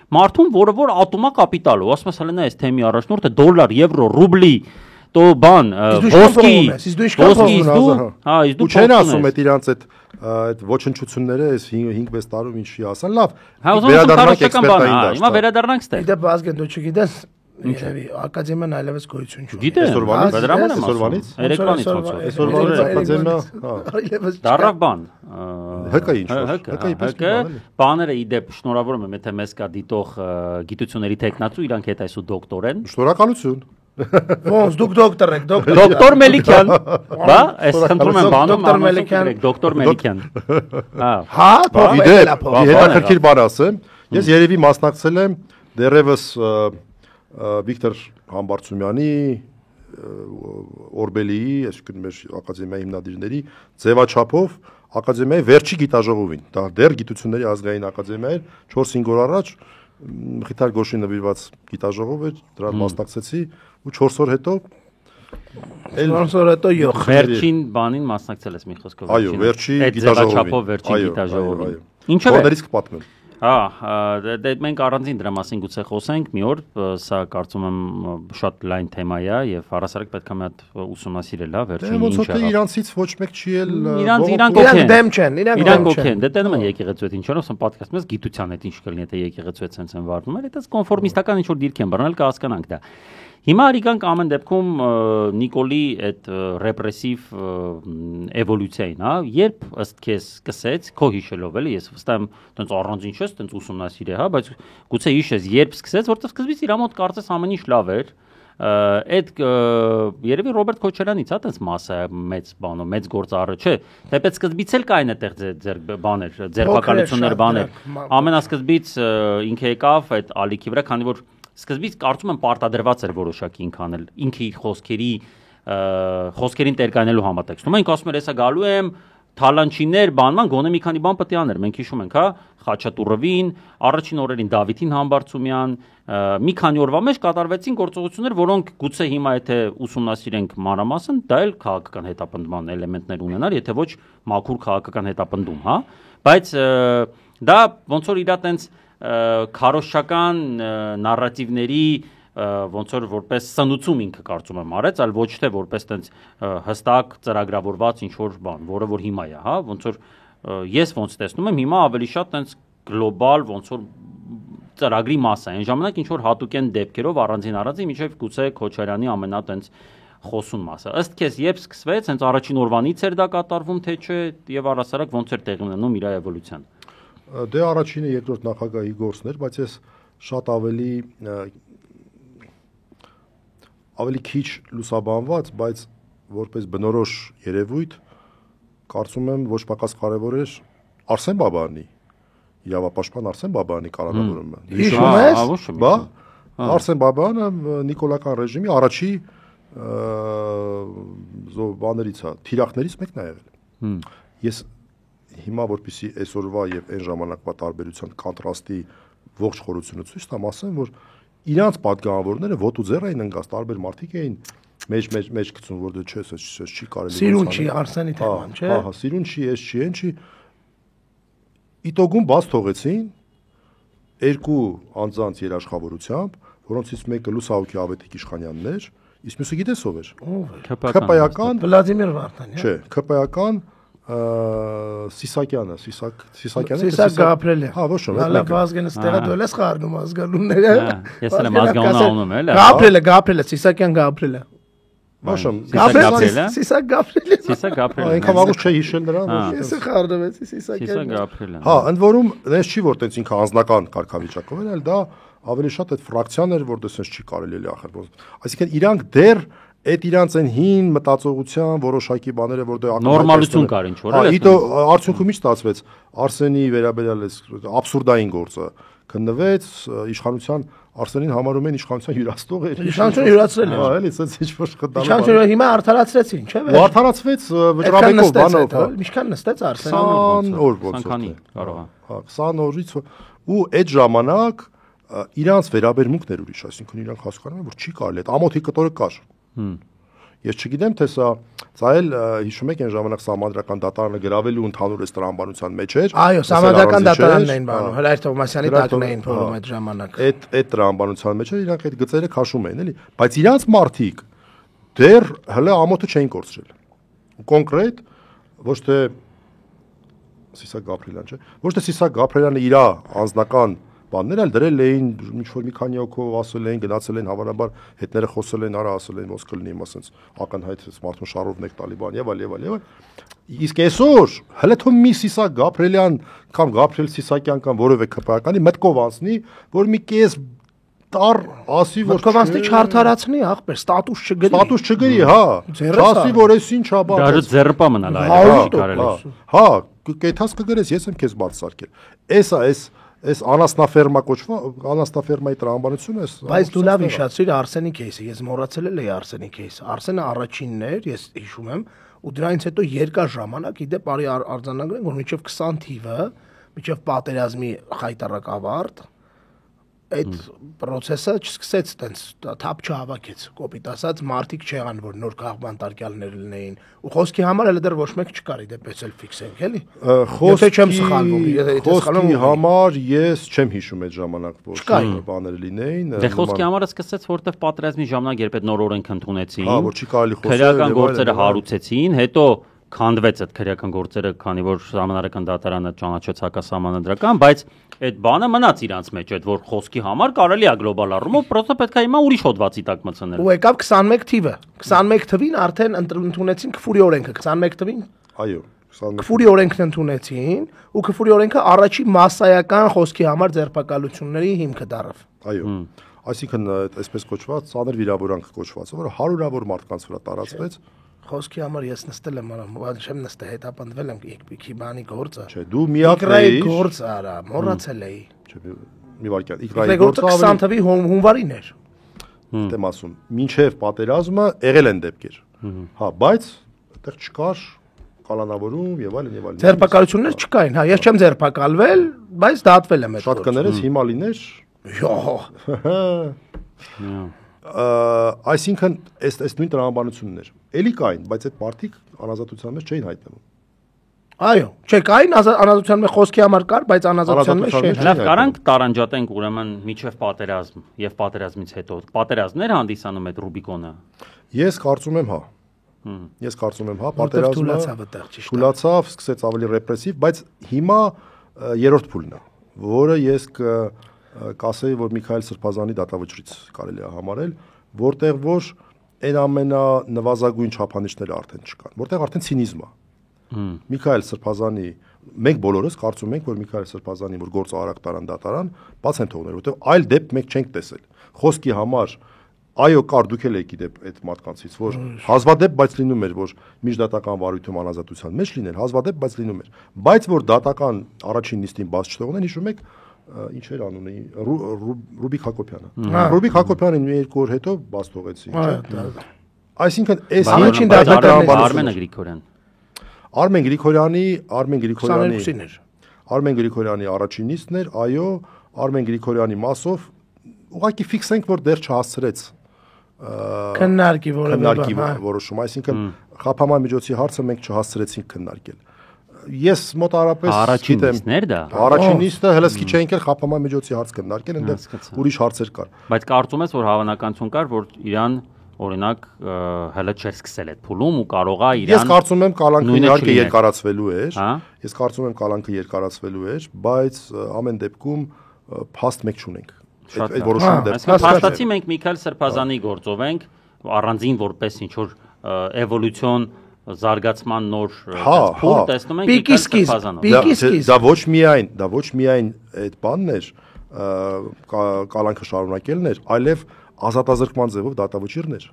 մարդուն, որը որ ատոմա կապիտալ է, ասում ես հələ նայես թեմի առաջնորդը դոլար, եվրո, ռուբլի то բան ոսկի հա դու չեն ասում այդ իրանց այդ ոչնչությունները այս 5-6 տարում ինչի ասան լավ վերադառնանք էքսպերտային դաշտ հիմա վերադառնանք ստե դե բազգեն դու չգիտես Ինչեւի ակադեմիան այլևս գոյություն չունի։ Գիտե, այսօրվանից, երեկվանից ոնց որ։ Այսօրվանից ակադեմիա, այլևս դարավ բան։ ՀԿ ինչ որ, ՀԿ-ի պես բաները իդեպ շնորհավորում եմ, եթե մեզ կա դիտող գիտությունների տեխնացու, իրանք հետ այսու դոկտոր են։ Շնորհակալություն։ Ոնց դուք դոկտոր եք, դոկտոր Մելիքյան, բա, այս խնդրում եմ բանում դոկտոր Մելիքյան։ Հա, հետաքրքիր բան ասեմ, ես երևի մասնակցել եմ դեռևս Վիկտոր Համբարձումյանի Օրբելիի, այսինքն մեր ակադեմիայի հիմնադիրների ձևաչափով ակադեմիայի վերջի գիտաժողովին, դա դեռ գիտությունների ազգային ակադեմիա էր 4-5 օր առաջ Մխիթար Գոշի նվիրված գիտաժողով էր, դրան մասնակցեցի ու 4 օր հետո 4 օր հետո յոխ վերջին բանին մասնակցել ես մի խոսքով այո, վերջի գիտաժողովին, վերջին գիտաժողովին։ Ինչու՞ է կպատմել։ Դե մենք առանձին դրա մասին գուցե խոսենք մի օր, սա կարծում եմ շատ լայն թեմա է եւ առասարակ պետք է մի հատ ուսումնասիրել, հա, վերջին ինչը։ Ոնց որ իրանցից ոչ մեկ չի էլ իրանք դեմ չեն, իրանք օքեյ են, դե տենում են եկեղեցու հետ ինչով ասեմ պատկասում ես գիտության հետ ինչ կլինի, եթե եկեղեցու հետ sense են վարվում, այդպես կոնֆորմիստական ինչ որ դիրք են բռնել, կհասկանանք դա։ Հիմա արիկանք ամեն դեպքում Նիկոլի այդ ռեպրեսիվ էվոլյուցիային, հա, երբ ըստ քեզ սկսեց քո հիշելով էլի, ես վստահ եմ, տենց առանձին չես, տենց ուսումնասիրե, հա, բայց գուցե հիշես, երբ սկսեց, որտեղ սկզբից իր մոտ կարծես ամեն ինչ լավ էր, այդ երևի Ռոբերտ Քոչարյանից, հա, տենց մասը մեծ բանով, մեծ գործառը, չէ, թեպետ սկզբից էլ կային այդտեղ ձեր բաներ, ձերբակալություններ, բաներ, ամենասկզբից ինքը եկավ այդ ալիքի վրա, քանի որ սկզբից կարծում եմ պարտադրված էր որոշակի ինքան էլ ինքը իր խոսքերին տերկայնելու համատեքստում մենք ասում ենք հեսա գալու եմ թալանչիներ բանման գոնե մի քանի բան պետք է աներ մենք հիշում ենք հա Խաչատուրովին առաջին օրերին Դավիթին Համբարձումյան մի քանի օրվա մեջ կատարվեցին գործողություններ որոնք գուցե հիմա եթե ուսումնասիրենք մանրամասն դա էլ քաղաքական հետապնդման էլեմենտներ ունենար եթե ոչ մաքուր քաղաքական հետապնդում հա բայց դա ոնց որ իրա տենց քարոշչական նարատիվների ոնց որ որպես սնուցում ինքը կարծում եմ արեց, այլ ոչ թե որպես տենց հստակ ծրագրավորված ինչ որ բան, որը որ հիմա է, հա, ոնց որ ես ոնց տեսնում եմ հիմա ավելի շատ տենց գլոբալ ոնց որ ծրագրի մաս է, այն ժամանակ ինչ որ հատուկեն դեպքերով առանձին միջև գուցե Քոչարյանի ամենա տենց խոսուն մասը։ Ըստ քեզ երբ սկսվեց, հենց առաջին օրվանից էր դա կատարվում, թե չէ, եւ առասարակ ոնց էր տեղի ունենում իր էվոլյուցիան։ Դե առաջինը երկրորդ նախագահի գործն էր, բայց ես շատ ավելի քիչ լուսաբանված, բայց որպես բնորոշ երևույթ կարծում եմ ոչ պակաս կարևոր էր Արսեն Բաբայանի, իրավապաշտպան Արսեն Բաբայանի կառավարումը։ Հիշում ես։ Բա Արսեն Բաբայանը նիկոլական ռեժիմի առաջի բաներից է, թիրախներից մեկն է եղել։ Ես հիմա որպեսի այսօրվա եւ այն ժամանակվա տարբերության կոնտրաստի ողջ խորությունը ցույց տամ, ասեմ, որ իրանց պատգամավորները ոտու ձեռ էին ընկած, տարբեր մարդիկ էին մեջ գցում, որ դե չես, չի կարելի։ Սիրուն չի Արսենի թեման, չէ՞։ Հա, սիրուն չի, էս չի, այն չի։ Իտոգում բաց թողեցին երկու անձանց երաշխավորությամբ, որոնցից մեկը Լուսահոգի Ավետիք Իշխանյանն էր, իսկ մյուսը գիտես ով էր։ ԿՊ-ական Վլադիմիր Վարդանյան։ Չէ, ԿՊ-ական Սիսակյանը, Սիսակ Գաբրելը։ Հա, ոչ ոք։ Հələ Վազգենը ստեղա դու ես խառնում ազգանունները։ Ես էլ եմ ազգանունը անում էլ։ Գաբրելը, Սիսակյան Գաբրելը։ Ոչ ոք։ Սիսակ Գաբրելը։ Սիսակ Գաբրելը։ Այնքան վաղուց չէ հիշել նրան։ Ես խառնվեցի Սիսակյան։ Սիսակ Գաբրելը։ Հա, ընդ որում, դες չի որ տենց ինքը անձնական կարգավիճակով էր, այլ դա ավելի շատ այդ ֆրակցիան էր, որ դες չի կարելի էլի ախր։ Այսինքն իրանք դեռ այդ իրանց այն հին մտածողության որոշակի բաները, որ դե նորմալություն կար ինչ որ։ Հա, իտո արդյունքում ինչ ստացվեց։ Արսենի վերաբերյալ էս աբսուրդային գործը քննվեց իշխանության Արսենին համարում են իշխանության հյուրաստող էր։ Իշխանությունը հյուրացրել է։ Հա, էլի, ասես ինչ-որ խտալը։ Իշխանությունը հիմա արդարացրեցին, չէ՞։ Ու արդարացվեց վճռաբեկով բանով։ Ինչքան նստեց Արսենը։ 20 օր ոնց Քանի կարող է։ Հա, 20 օրից ու այդ ժամանակ իրանց վերաբերմունքն էր ուրիշ, այսինքն իրանք հասկանում են, որ չի կարելի այդ ամոթի կտորը կար։ Ես չգիտեմ թե սա էլ հիշում եք այն ժամանակ Սահմանադրական դատարանը գրավելու ընդհանուր այս տրամաբանության մեջ էր։ Այո, Սահմանադրական դատարանն էին բանում, Հրայր Թովմասյանի տակն էին փորում այդ ժամանակ։ Այդ տրամաբանության մեջ էր իրանք այդ գծերը քաշում էին, էլի, բայց իրանց մարդիկ դեռ հələ ամոթը չէին կորցրել։ Կոնկրետ ոչ թե Սիսակ Գաբրելյան, չէ։ Ոչ թե Սիսակ Գաբրելյանը իր անձնական բաններ էլ դրել էին ինչ-որ մի քանի օքով ասել էին, գնացել են հավանաբար հետները խոսել են, արա ասել են, ոնց կլինի, ասենց ակնհայտ մարդուն շարով մեկ տալիբան եւ այլ։ Իսկ այսօր հələ թող մի Սիսակ Գաբրելյան կամ Գաբրել Սիսակյան կամ որևէ քպականի մտքով անցնի, որ մի կես տար ասի, որ կովանցնի չարթարացնի, ախպեր, ստատուս չգրի, հա։ Ասի, որ էս ինչ ա բան։ Դա ձեռպա մնալ այլ կարելի։ Հա, կեթաս կգրես, ես եմ քեզ բարձրացրել։ Այս անաստաֆերմայի տրամաբանությունը էս։ Բայց դու լավ հիշացրիր Արսենի кейսը, ես մոռացել եմ Արսենի кейսը։ Արսենը առաջինն էր, ես հիշում եմ, ու դրանից հետո երկար ժամանակ իդեպ արի արձանագրենք, որ մինչև 20 թիվը, մինչև պատերազմի խայտարակ ավարտ, այդ process-ը չսկսեց տենց թափ չհավաքեց, կոպիտ ասած, մարդիկ չեղան, որ նոր քաղբան տարկյալներ լինեին, ու խոսքի համար էլ դեռ ոչ մեկ չկար, իդեպ էլ ֆիքսենք, էլի։ Եթե չեմ սխալվում, խոսքի համար ես չեմ հիշում այդ ժամանակ, որ բաներ լինեին։ Դե խոսքի համարը սկսեց, որտեվ պատերազմի ժամանակ երբ այդ նոր օրենք ընդունեցին, հա, որ չի կարելի խոսել, քրեական գործերը հարուցեցին, հետո քանդվեց այդ քրեական գործերը, քանի որ Սահմանադրական դատարանը ճանաչեց հակասահմանադրական, բայց այդ բանը մնաց իրանց մեջ, այդ որ խոսքի համար կարելի է գլոբալ առումով, պրոստը պետք է հիմա ուրիշ հոդվածի տակ մտցնել։ Ու եկավ 21 թիվը։ 21 թվին արդեն ընդունեցին Քֆուրի օրենքը, 21 թվին։ Այո, Քֆուրի օրենքն ընդունեցին, ու Քֆուրի օրենքը առաջի մասսայական խոսքի համար ձերբակալությունների հիմքը դարձավ։ Այո։ Այսինքն այսպես կոչված ծանր վիրավորանք կոչված, որը հարյուրավոր մարդկանց վրա տարածվեց։ Խոսքի համար ես նստել եմ արամ, չեմ նստել, հետապնդվել եմ Իգբիքի բանի գործը։ Չէ, դու միակն էի։ Գործը արա, մոռացել էի։ Չէ, մի վարքյան, Իգբիքի գործը 20 թվի հունվարին էր։ Դեմ ասում, մինչև պատերազմը եղել են դեպքեր։ Հա, բայց այդտեղ չկար կալանավորում եւ այլն եւ այլն։ Ձերբակալություններ չկային, հա, ես չեմ ձերբակալվել, բայց դատվել եմ այդ։ Շատ կներես հիմա լիներ։ Այսինքն այս նույն տրամաբանությունն էր։ Էլի կային, բայց այդ մարդիկ անազատության մեջ չէին հայտնվում։ Այո, չէ, կային անազատության մեջ խոսքի համար կար, բայց անազատության մեջ չէին։ Լավ, կարանք տարանջատենք ուրեմն միջև պատերազմ եւ պատերազմից հետո։ Պատերազմներ հանդիսանում այդ Ռուբիկոնը։ Ես կարծում եմ, հա։ Պատերազմը թուլացավ, սկսեց ավելի ռեպրեսիվ, բայց հիմա երրորդ փուլն է, որը ես կասեի, որ Միքայել Սրբազանի դատավճռից կարելի է համարել, որտեղ որ այն ամենանվազագույն չափանիշները արդեն չկան, որտեղ արդեն ցինիզմ է։ Միքայել Սրբազանի, մենք բոլորս կարծում ենք, որ Միքայել Սրբազանի, որ գործը արագ տարան դատարան, բաց են թողնել, որտեղ այլ դեպք մենք չենք տեսել։ Խոսքի համար այո, կար դուք էլ եք իդեպ այդ մարդկանցից, որ հազվադեպ, բայց լինում էր, որ միջդատական վարույթում անազատության մեջ լիներ, հազվադեպ, բայց լինում էր, բայց որ դատական առաջին նիստին բաց չթողնեն, հիշում եք, ինչ էր անունը, Ռուբիկ Հակոբյանը։ Ռուբիկ Հակոբյանին մի երկու օր հետո բաց թողեցին, չէ՞։ Այսինքն այս առաջին դատական Արմեն Գրիգորյան։ Արմեն Գրիգորյանի առաջին նիստն էր, այո, Արմեն Գրիգորյանի մասով ուղղակի ֆիքսենք, որ դեռ չհասցրեց քննարկի որոշում, այսինքն խափաման միջոցի հարցը մենք չհասցրեցինք քննարկել։ Ես մոտարապես գիտեմ, առաջին նիստը հլսքի չէինք էլ խափաման միջոցի հարց քննարկել, այնտեղ ուրիշ հարցեր կար։ Բայց կարծում ես, որ հավանականություն կար, որ իրան օրինակ հələ չէր սկսել այդ փուլում ու կարող է իրան Ես կարծում եմ կալանքը իհարկե երկարացվելու էր։ Ես կարծում եմ կալանքը երկարացվելու էր, բայց ամեն դեպքում փաստ մեկ չունենք։ Այդ որոշումը դեռ փաստացի մենք Միքայել Սրբազանի գործով ենք առանձին որպես ինչ որ էվոլյուցիոն զարգացման նոր փուլ տեսնում ենք Միքայել Սրբազանով։ Դա ոչ միայն այդ բանն էր, կալանքը շարունակելն էր, այլև ազատազրկման ձևով դատավճիռներ։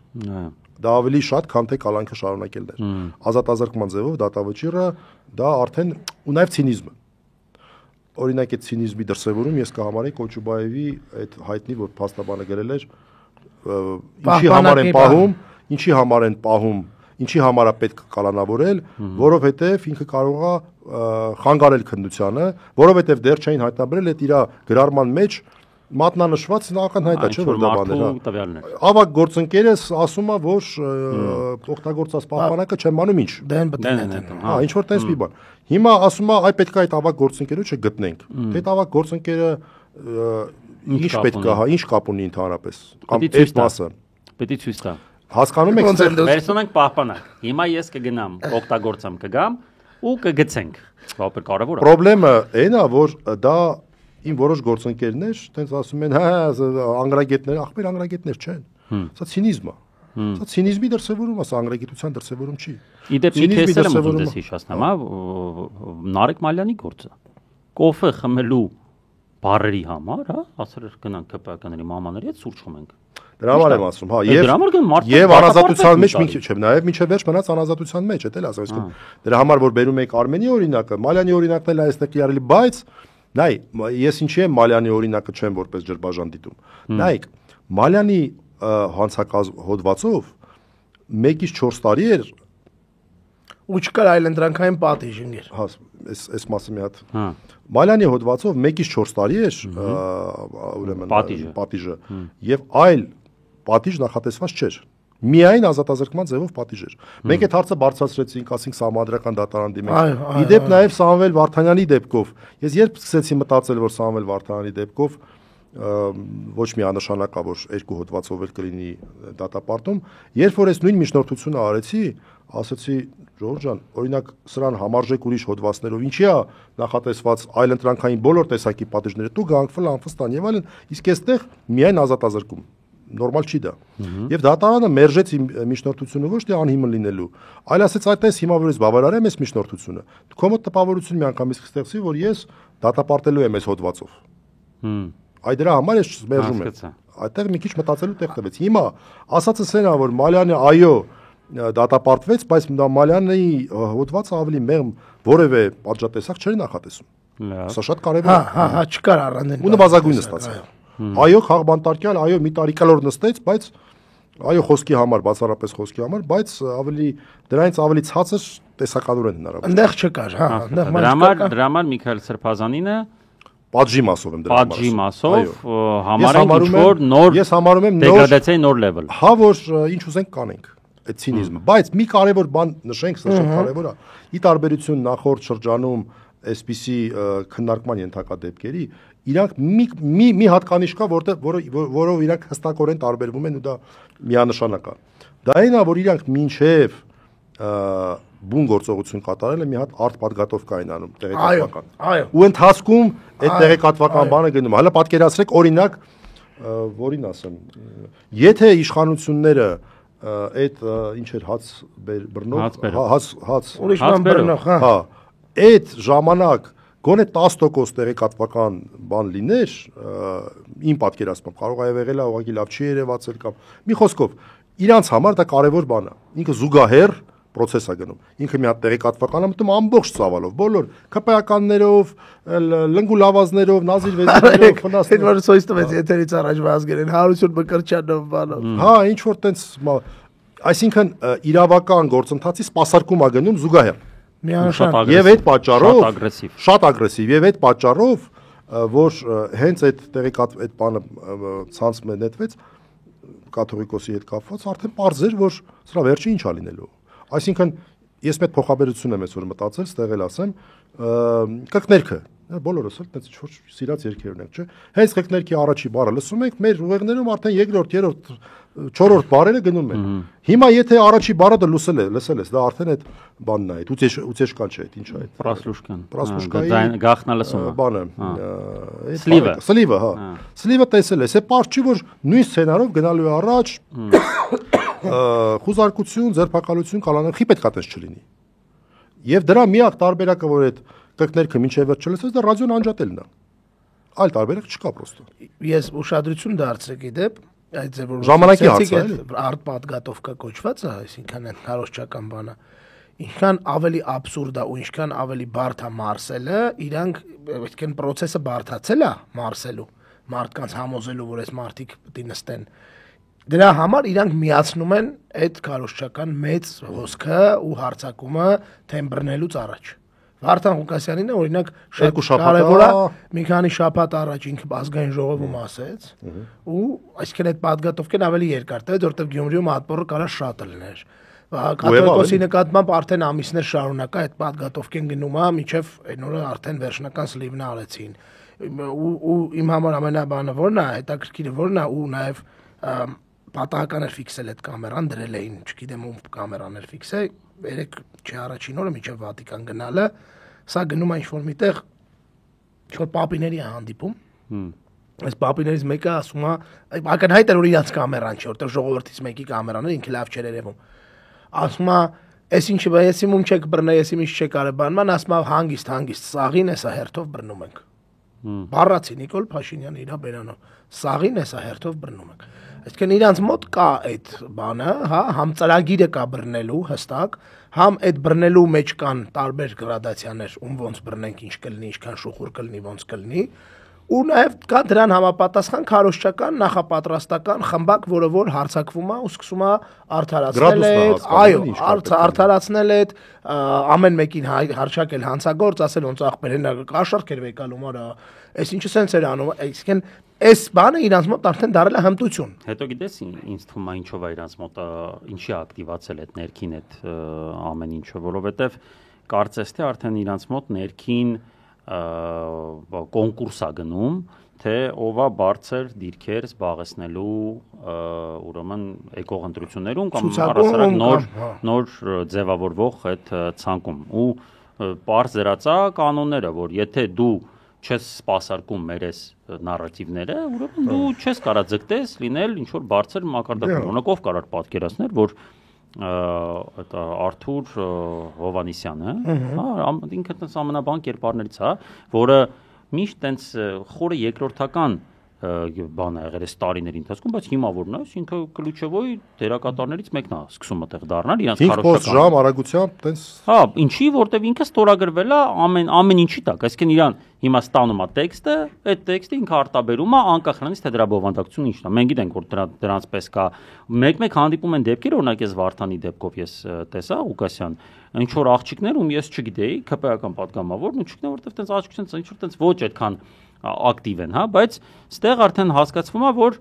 Դա ավելի շատ, քան թե կալանքը շարունակելն էր։ Ազատազրկման ձևով դատավճիռը դա արդեն ու նաև ցինիզմը։ Օրինակ այդ ցինիզմի դրսևորում ես կհամարեի Կոչուբաևի այդ հայտնի որ փաստաբանը գրել էր ինչի համար են պահում, ինչի համար է պետք կալանավորել, որովհետև ինքը կարող է խանգարել քննությանը, որովհետև դեռ չէին հայտնաբերել այդ իր գրառման մեջ մատնանշված ակնհայտ է, չէ՞ որ դա բաներ է։ Ավագ գործընկերս ասում է, որ օգտագործած պահպանակը չեմ անում ինչ։ Հա, ինչ որ տես մի բան։ Հիմա ասում է, այ պետք է այդ ավագ գործընկերը չգտնենք։ Թե այդ ավագ գործընկերը ինչ պետք է, հա, ինչ կապ ունի ընդհանրապես։ Կամ այս մասը։ Պետք է ցույց տա։ Հասկանում եք, վերցնենք պահպանակ։ Հիմա ես կգնամ, օգտագործեմ կգամ ու կգցենք։ Բավական կարևոր է։ Պրոբլեմը այն է, որ դա իմ որոշ գործընկերներ տենց ասում են, հա, անգրագետներ, ախպեր անգրագետներ չեն։ Սա ցինիզմ է։ Սա ցինիզմի դրսևորում է, սա անգրագիտության դրսևորում չի։ Իդեպ մի քեսել եմ ուզում դες հիշացնեմ, հա, Նարեկ Մալյանի գործը։ Կոֆե խմելու բարերի համար, հա, ասել էր գնանք ԿՊԱ-ների մամաների հետ սուրճ խմենք։ Դրա համար եմ ասում, հա, եւ անազատության մեջ մի քիչ, նաեւ միջև վերջ մնաց անազատության մեջ, դա էլ ասեմ, այսինքն դրա համար որ բերում եք Արմենի օրինակը, Մալյանի օրինակն էլ այստեղ իրարելի, բայց նայ, ես ինչի եմ Մալյանի օրինակը չեմ որպես ջրբաժան դիտում։ Նայեք, Մալյանի հանցակազմ հոդվածով 1-ից 4 տարի էր ու չկար այլընտրանքային պատիժ ինգեր։ Հա, այս մասը մի հատ։ Մալյանի հոդվածով 1-ից 4 տարի էր ուրեմն պատիժը եւ այլ պատիժ նախատեսված չէր։ Միայն ազատազրկման ձևով պատիժ էր։ Մենք այդ հարցը բարձրացրեցինք, ասենք սահմանադրական դատարան դիմենք։ Իդեպ նաև Սամվել Վարդանյանի դեպքով։ Ես երբ սկսեցի մտածել, որ Սամվել Վարդանյանի դեպքով ոչ մի աննշանակա, որ երկու հոդվածով էլ կլինի դատապարտում, երբ որ այս նույն միջնորդությունը արեցի, ասացի Ժողովուրդ ջան, օրինակ սրան համարժեք ուրիշ հոդվածներով ինչի է նախատեսված այլընտրանքային բոլոր տեսակի պատիժները, դու գանք ֆլան եւ այլն, իսկ այստեղ միայն ազատազրկում նորմալ չի դա։ Եվ դատարանը մերժեց միջնորդությունը ոչ թե անհիմն լինելու, այլ ասեց այդպես հիմա որ ես բավարարեմ այս միջնորդությունը։ Քո մոտ տպավորություն մի անգամ ստեղծի, որ ես դատապարտելու եմ այս հոդվածով։ Այ դրա համար ես մերժում եմ։ Այդտեղ մի քիչ մտածելու տեղ տվեց։ Հիմա ասածը սենա որ Մալյանը այո դատապարտվեց, բայց Մալյանի հոդվածը ավելի մեղմ որևէ պատժատեսակ չէր նախատեսում։ Սա շատ կարևոր է։ Հա, չկար առանձին։ Ու նվազագույնը ստացավ։ Այո, խաղբանտարկյալ, այո, մի տարի կլոր նստեց, բայց այո, խոսքի համար, բացառապես խոսքի համար, բայց ավելի դրանից ավելի ցածր տեսականորեն հնարավոր։ Այնտեղ չկար, հա, դրա համար Միքայել Սրբազանինը պատժի մասով եմ դրա համար։ Պատժի մասով համարենք ինչ-որ նոր ես համարում եմ դեգրադացիայի նոր level։ Հա, որ ինչ ուզենք կանենք այդ ցինիզմը, բայց մի կարևոր բան նշենք, սա շատ կարևոր է։ Ի տարբերություն նախորդ շրջանում այսպիսի քննարկման ենթակա դեպքերի, իրանք մի հատկանիշ կա, որով իրանք հստակորեն տարբերվում են ու դա միանշանակ է։ Դա այն է, որ իրանք մինչև բուն գործողություն կատարելը մի հատ արտպատգատովկա են անում տեղեկատվական։ Այո։ Ու ընթացքում այդ տեղեկատվական բանը գնում։ Հələ պատկերացրեք օրինակ, որին ասեմ, եթե իշխանությունները այդ ինչ էր հաց բռնող, հաց ուրիշ բան բռնող, հա, այդ ժամանակ գոնե 10% տեղեկատվական բան լիներ, իմ պատկերացմամբ կարող է եղել է ուղղակի լավ չի երևացել կամ մի խոսքով իրանց համար դա կարևոր բան է։ Ինքը զուգահեռ process է գնում։ Ինքը մի հատ տեղեկատվական է մտնում ամբողջ ծավալով, բոլոր ԿՊԱ-ականներով, լնգու լավազներով, նազիր վեզիրներով, ֆնասներով։ Այդ որ սոյս տվեց եթերից առաջ վազգերեն Հարություն Մկրտչյանով բանով։ Հա, ինչ որ տենց, այսինքն իրավական գործընթացի սպասարկում է գնում զուգահեռ։ Եվ այդ պատճառով շատ ագրեսիվ եւ այդ պատճառով որ հենց այդ այդ բանը ցանց նետվեց կաթողիկոսի հետ կապված արդեն պարզ էր որ սրա վերջը ինչ է լինելու այսինքն ես մեծ փոխաբերություն եմ այսօր մտածել ստեղ էլ ասեմ կրկներքը Բոլորս էլ այդպես ինչ-որ սիրած երկերն են, չէ՞։ Հենց ղեկներքի առաջի բառը լսում ենք, մեր ուղեղներում արդեն երկրորդ, երրորդ, չորրորդ բառերը գնում են։ Հիմա եթե առաջի բառը դու լսել ես, դա արդեն այդ բանն է, ուծեշկան չէ, այդ ինչ է այդ։ Պրասլուշկան։ Գախնա լսումը։ Բանը։ Սլիվը, հա։ Սլիվը տեսել ես, է պարզ չի, որ նույն սցենարով գնալու է առաջ խուզարկություն, ձերբակալություն, կալանախի պետք է տես չլինի։ Եվ դրա միակ տարբերակը, որ այդ կրկներքը մինչև վերջ չլսես, դա ռադիոն անջատելն է։ Այլ տարբերակ չկա պրոստը։ Ես ուշադրություն դարձրեք իդեպ, այդ ձև որ ժամանակի հարցը է, արտպատգատովկա կոչվածը, այսինքն այն քարոզչական բանը, ինչքան ավելի աբսուրդ է ու ինչքան ավելի բարդ է մարսելը, իրանք այդքան process-ը բարդացել է մարսելու, մարդկանց համոզելու, որ այս մարդիկ պետք է նստեն։ Դրա համար իրանք միացնում են այդ քարոզչական մեծ հոսքը ու հարցակումը թեմբրնելուց առաջ։ Վարդան Ղուկասյանին է օրինակ շատ կարևոր է, մի քանի շաբաթ առաջ ինքը ազգային ժողովում ասեց, ու այսինքն այդ պատգատովքեն ավելի երկար տվեց, որովհետև Գյումրիում ատպորը կարա շատ լիներ։ Կաթողիկոսի նկատմամբ արդեն ամիսներ շարունակ այդ պատգատովքեն գնում է, մինչև այն օրը արդեն վերջնական սլիվն արեցին։ Ու իմ համար ամենաբանը որն է, հետաքրքիրը որն է, ու նաև պատահական էր ֆիքսել այդ կամերան, դրել էին, չգիտեմ ում կամերան էր ֆիքսել, երեք չի առաջին օրը մինչև Վատիկան գնալը, սա գնում է ինչ-որ միտեղ, ինչ-որ պապիների է հանդիպում, այս պապիներից մեկը ասում է, ակնհայտ էր, որ իրաց կամերան չէ, որտեղ ժողովրդից մեկի կամերան էր, ինքը լավ չէր երևում, ասում է, այս ինչը բա, ես իմում չեք բռնե, ես իմիշ չեք արե բանման, ասում է, հանգիստ, սաղին է սա հերթով բռնում ենք, բառացի Նիկոլ Փաշինյանը իրա բերանով, սաղին է սա հերթով բռնում ենք, այսինքն իրանց մոտ կա այդ բանը, հա, համ ծրագիրը կա բռնելու հստակ, համ այդ բռնելու մեջ կան տարբեր գրադացիաներ, ում ոնց բռնենք, ինչ կլինի, ինչքան շուխուր կլինի, ոնց կլինի, ու նաև կա դրան համապատասխան քարոզչական, նախապատրաստական խմբակ, որը որ հարցակվում է ու սկսում է արդարացնել այդ, այո, արդարացնել այդ ամեն մեկին հարճակել հանցագործ, ասել ոնց ախպերն կաշառք էր վեկալում, արա, այս ինչը սենց էր անում, այսինքն այս բանը իրանց մոտ արդեն դարել է հմտություն։ Հետո գիտես ինձ թվում է ինչով է իրանց մոտ ինչի ակտիվացել այդ ներքին այդ ամեն ինչը, որովհետև կարծես թե արդեն իրանց մոտ ներքին կոնկուրս է գնում, թե ով է բարձր դիրքեր զբաղեցնելու ուրեմն էկողընտրություններում կամ առասարակ նոր ձևավորվող այդ ցանկում ու բարձ դրածա կանոնները, որ եթե դու չես սպասարկում մեր այս նարատիվները, ուրեմն դու չես կարա ձգտես լինել ինչ որ բարձր մակարդակում։ Օրինակ ով կարող պատկերացնել, որ այդ Արթուր Հովանիսյանը, հա, ինքը տես ամենաբան կերպարներից է, որը միշտ տենց խորը երկրորդական բան է եղել այս տարիների ընթացքում, բայց հիմա որն է, ինքը կլուչևոյ դերակատարներից մեկն է սկսում այդտեղ դառնալ իրանց քարոզչական 5 ժամ արագությամբ տենց հա ինչի որտեվ ինքը ստորագրվել է ամեն ինչի տակ այսինքն իրան հիմա ստանում է տեքստը այդ տեքստը ինքը արտաբերում է անկախ նրանից թե դրա բովանդակությունը ինչն է մենք գիտենք որ դրանց պես կա մեկ հանդիպում են դեպքեր օրինակ ես Վարդանի դեպքով ես տեսա Ղուկասյան ինչ որ աղջիկներ ում ես չգիտեի ԿՊ-ական պատգամավոր ու չգիտեմ որտեվ տենց աղջիկներ ինչ որ տենց ոչ այդքան ակտիվ են, հա, բայց ստեղ արդեն հասկացվում է, որ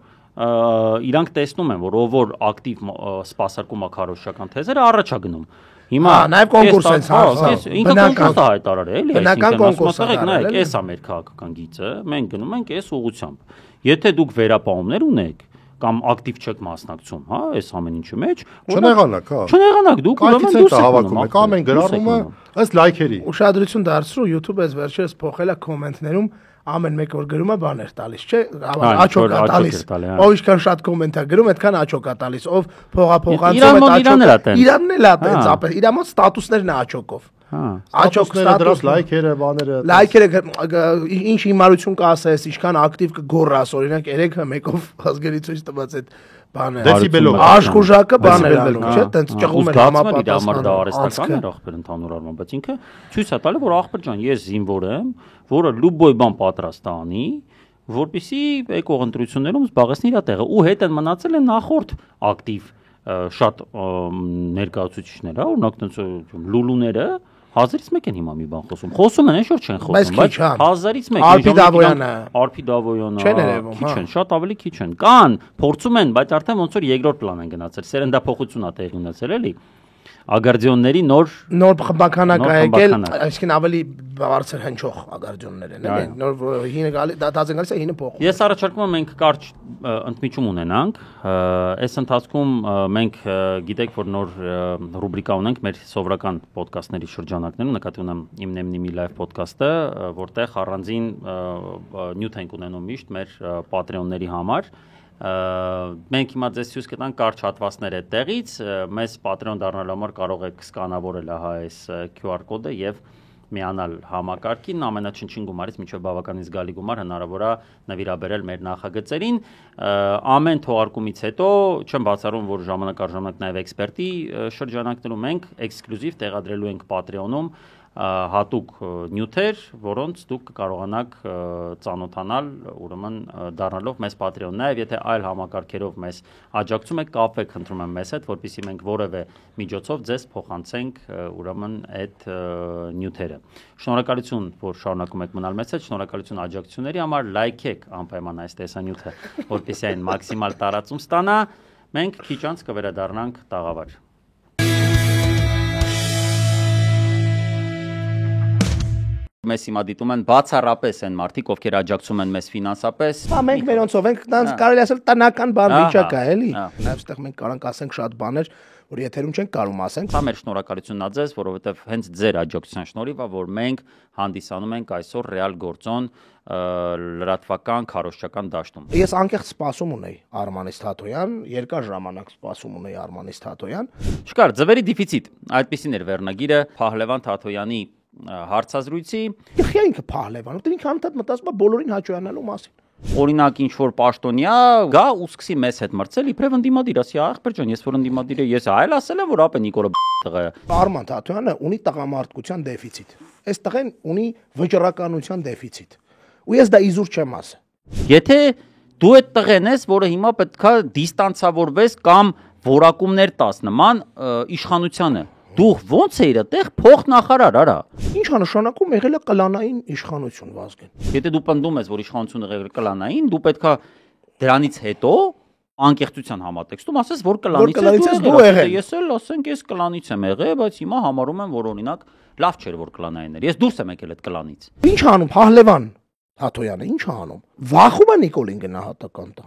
իրանք տեսնում են, որ ով որ ակտիվ սպասարկում է քարոզչական թեզերը առաջ է գնում։ Հիմա նաև կոնկուրս են ցանցած։ Ինքը կոնկուրս է հայտարարել, էլի, բնական կոնկուրս է, նայեք, էս է մեր քաղաքական գիծը, մենք գնում ենք այս ուղղությամբ։ Եթե դուք վերապահումներ ունեք կամ ակտիվ չեք մասնակցում, հա, այս ամեն ինչի մեջ, չնեղանակ, հա։ Չնեղանակ, դուք ուրեմն դուրս հավաքում եք, ամեն գրառումը ըստ լայքերի։ Ուշադրություն դարձրու YouTube-ը վերջերս փոխել է կոմենտներում ամեն մեկ որ գրում է բաներ տալիս, չէ, աչոկ է տալիս։ Ով ինչքան շատ կոմենտ է գրում, այդքան աչոկ է տալիս, ով փողափոխանցում է աչոկ։ Իրանն էլ է տենց, ապա իր մոտ ստատուսներն է աչոկով։ Աչոկները դրած լայքերը, բաները։ Լայքերը ինչ հիմարություն կասես, ինչքան ակտիվ կգոռաս, օրինակ երեքը մեկով ազգերի ցույց տված այդ բանը։ Դեցիբելով աշխուժակը բաներ անում, չէ, տենց ճղում էր համապատասխան դա արհեստական էր ախպեր ընդհանուր առմամբ, բայց ինքը ցույց է տալի, որ ախպեր ջան, ես զինվոր եմ, որը լուբոյ բան պատրաստ է անի, որպեսզի էկողընտրություններում զբաղեցնի իր տեղը ու հետ են մնացել են նախորդ ակտիվ շատ ներկայացուցիչներ, հա, օրինակ տենց լուլուները 1000-ից մեկ են հիմա մի բան խոսում են, ինչ որ չեն խոսում, բայց 1000-ից մեկ Արփի Դավոյանը, քիչ են, շատ ավելի քիչ են։ Կան, փորձում են, բայց արդեն ոնց որ երկրորդ պլան են գնացել, սերնդափոխություն է տեղի ունեցել, էլի։ Ագարդիոնների նոր խմբականակ է եկել, այսինքն ավելի բարձր հնչող ագարժոններ են, էլի, նոր հինը գալի, դատած են գալիս է հինը փոխում։ Ես առաջարկում եմ մենք կարճ ընդմիջում ունենանք, այս ընթացքում մենք գիտեք, որ նոր ռուբրիկա ունենք մեր սովորական ոդկասթների շրջանակներում, նկատի ունեմ իմ Nemnimi live ոդկասթը, որտեղ առանձին նյութ ենք ունենում միշտ մեր Patreon-ների համար։ Մենք հիմա ձեզ ցույց կտանք կարճ հատվածներ այդտեղից, մեզ Patreon դառնալու համար կարող եք սկանավորել ահա այս QR կոդը եւ միանալ համակարգին, ամենաչնչին գումարից մինչև բավականին զգալի գումար հնարավոր է նվիրաբերել մեր նախագծերին։ Ամեն թողարկումից հետո չեմ բացառում, որ ժամանակ առ ժամանակ նաև էքսպերտի շրջանակներում մենք էքսկլյուզիվ տեղադրելու ենք Patreon-ում հատուկ նյութեր, որոնց դուք կարողանաք ծանոթանալ, ուրեմն դառնալով մեզ Patreon, նաև եթե այլ համակարգերով մեզ աջակցում եք, կապվեք խնդրում եմ մեզ հետ, որպեսզի մենք որևէ միջոցով ձեզ փոխանցենք ուրեմն այդ նյութերը։ Շնորհակալություն, որ շարունակում եք մնալ մեզ հետ, շնորհակալություն աջակցությունների համար, լայքեք անպայման այս տեսանյութը, որպեսզի այն մաքսիմալ տարածում ստանա։ Մենք քիչ անց կվերադառնանք տաղավար։ Մեզ հիմա դիտում են բացառապես են մարդիկ, ովքեր աջակցում են մեզ ֆինանսապես։ Մենք մերոնցով ենք, կարելի ասել տնական բան վիճակ է, էլի։ Նաև այստեղ մենք կարանք ասենք շատ բաներ, որ եթերում չենք կարող ասենք։ Սա մեր շնորհակալությունն է ձեզ, որովհետև հենց ձեր աջակցության շնորհիվ է, որ մենք հանդիսանում ենք այսօր ռեալ գործոն լրատվական քարոզչական դաշտում։ Ես անկեղծ սպասում ունեի Արմանիս Թաթոյան, երկար ժամանակ սպասում ունեի Արմանիս Թաթոյան։ Չկար ձվերի դեֆիցիտ։ Այդպեսին էր վերնագիրը Փահլևան Թաթոյանի հարցազրույցի։ Իխիա ինքը Փահլևան, ու ինքը անդադ մտածում է բոլորին հաճոյանալու մասին։ Օրինակ ինչ որ պաշտոնյա գա ու սկսի մեզ հետ մրցել, իբրև ընդդիմադիր, ասի ախպեր ջան, ես որ ընդդիմադիր եմ, ես այլ ասել եմ, որ ապա Նիկոլը տղա է։ Արման Թաթոյանը ունի տղամարդկության դեֆիցիտ։ Այս տղեն ունի վճռականության դեֆիցիտ։ Ու ես դա իզուր չեմ ասի։ Եթե դու այդ տղեն ես, որը հիմա պետքա դիստանցավորվես կամ որակումներ տաս նման իշխանությանը, դու ո՞նց է իր այդտեղ փոխնախարար, արա։ Ինչ է նշանակում եղել է կլանային իշխանություն Վազգեն։ Եթե դու պնդում ես, որ իշխանությունը եղել է կլանային, դու պետքա դրանից հետո անկեղծության համատեքստում ասես, որ կլանից դու եղել։ Ես էլ ասենք ես կլանից եմ եղել, բայց հիմա համարում եմ, որ օրինակ լավ չէր, որ կլանային էր։ Ես դուրս եմ եկել այդ կլանից։ Ինչ անում Փահլևան Թաթոյանը, ինչ անում։ Վախում է Նիկոլին գնահատական տա։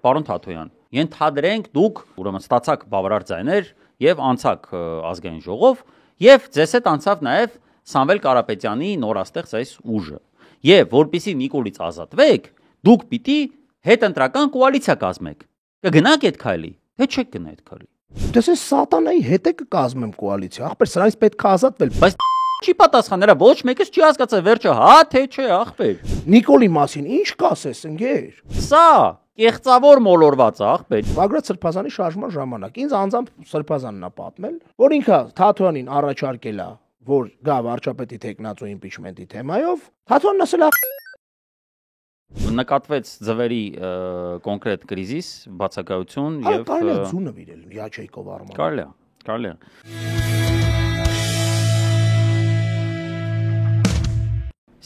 Պարոն Թաթոյան, ենթադրենք դուք ուրեմն ստացաք բավարար ձայներ եւ անցաք ազգային ժողով եւ ձեզ հետ անցավ նաեւ Սամվել Կարապետյանի նորաստեղծ այս ուժը։ Եվ որպեսզի Նիկոլից ազատվեք, դուք պիտի հետընտրական կոալիցիա կազմեք։ Կգնաք այդ քայլի, թե չեք գնա այդ քայլի։ Դες ես սատանայի հետ է կկազմեմ կոալիցիա, ախպեր սրանից պետք է ազատվել։ Բայց չի պատասխանել, ոչ մեկս չի հասկացել վերջը, հա թե չէ, ախպեր։ Նիկոլի մասին ինչ կասես, ընկեր։ Սա կեղծավոր մոլորված է, ախպեր։ Բագրատ Սրբազանի շարժման ժամանակ ինձ անձամբ Սրբազանն է պատմել, որ ինքը Թաթոյանին առաջարկել է, որ գա վարչապետի տեխնացու իմպիչմենտի թեմայով, Թաթոյանն ասել է նկատվեց ձվերի կոնկրետ կրիզիս, բացակայություն եւ կարելի է ձու նվիրել Յաչեյկով Արման։ Կարելի է։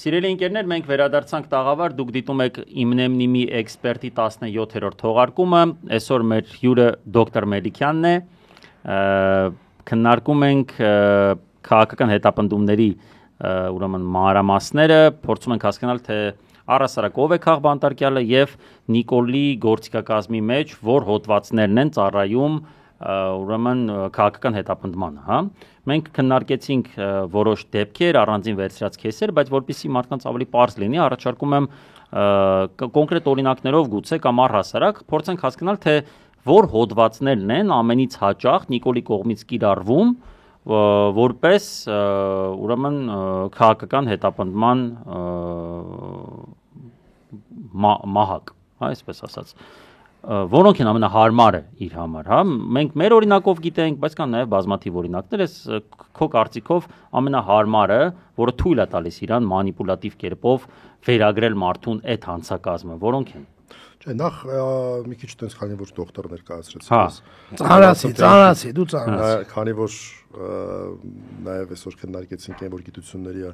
Սիրելի ընկերներ, մենք վերադարձանք տաղավար, դուք դիտում եք իմ Nemnimi էքսպերտի 17-րդ թողարկումը, այսօր մեր հյուրը դոկտոր Մելիքյանն է, քննարկում ենք քաղաքական հետապնդումների ուրեմն մանրամասները, փորձում ենք հասկանալ, թե առհասարակ ով է քաղբանտարկյալը եւ Նիկոլի գործիքակազմի մեջ որ հոդվածներն են ծառայում ուրեմն քաղաքական հետապնդմանը, հա։ Մենք քննարկեցինք որոշ դեպքեր, առանձին վերցրած քեսեր, բայց որpիսի մարդկանց ավելի པարզ լինի, առաջարկում եմ կոնկրետ օրինակներով գուցե կամ առհասարակ փորձենք հասկանալ, թե որ հոդվածներն են ամենից հաճախ Նիկոլի կողմից կիրառվում որպես ուրեմն քաղաքական հետապնդման մահակ, հա, այսպես ասած, որոնք են ամենահարմարը իր համար, հա, մենք մեր օրինակով գիտենք, բայց կան նաև բազմաթիվ օրինակներ, այս քո կարծիքով ամենահարմարը, որը թույլ է տալիս իրան մանիպուլատիվ կերպով վերագրել մարդուն այդ հանցակազմը, որոնք են։ Չէ, նախ մի քիչ տենց քանի որ դոկտոր ներկայացրեց։ Հա, ծանրացի, դու ծանրացի։ Քանի որ նաև այսօր քննարկեցինք այն որ գիտությունների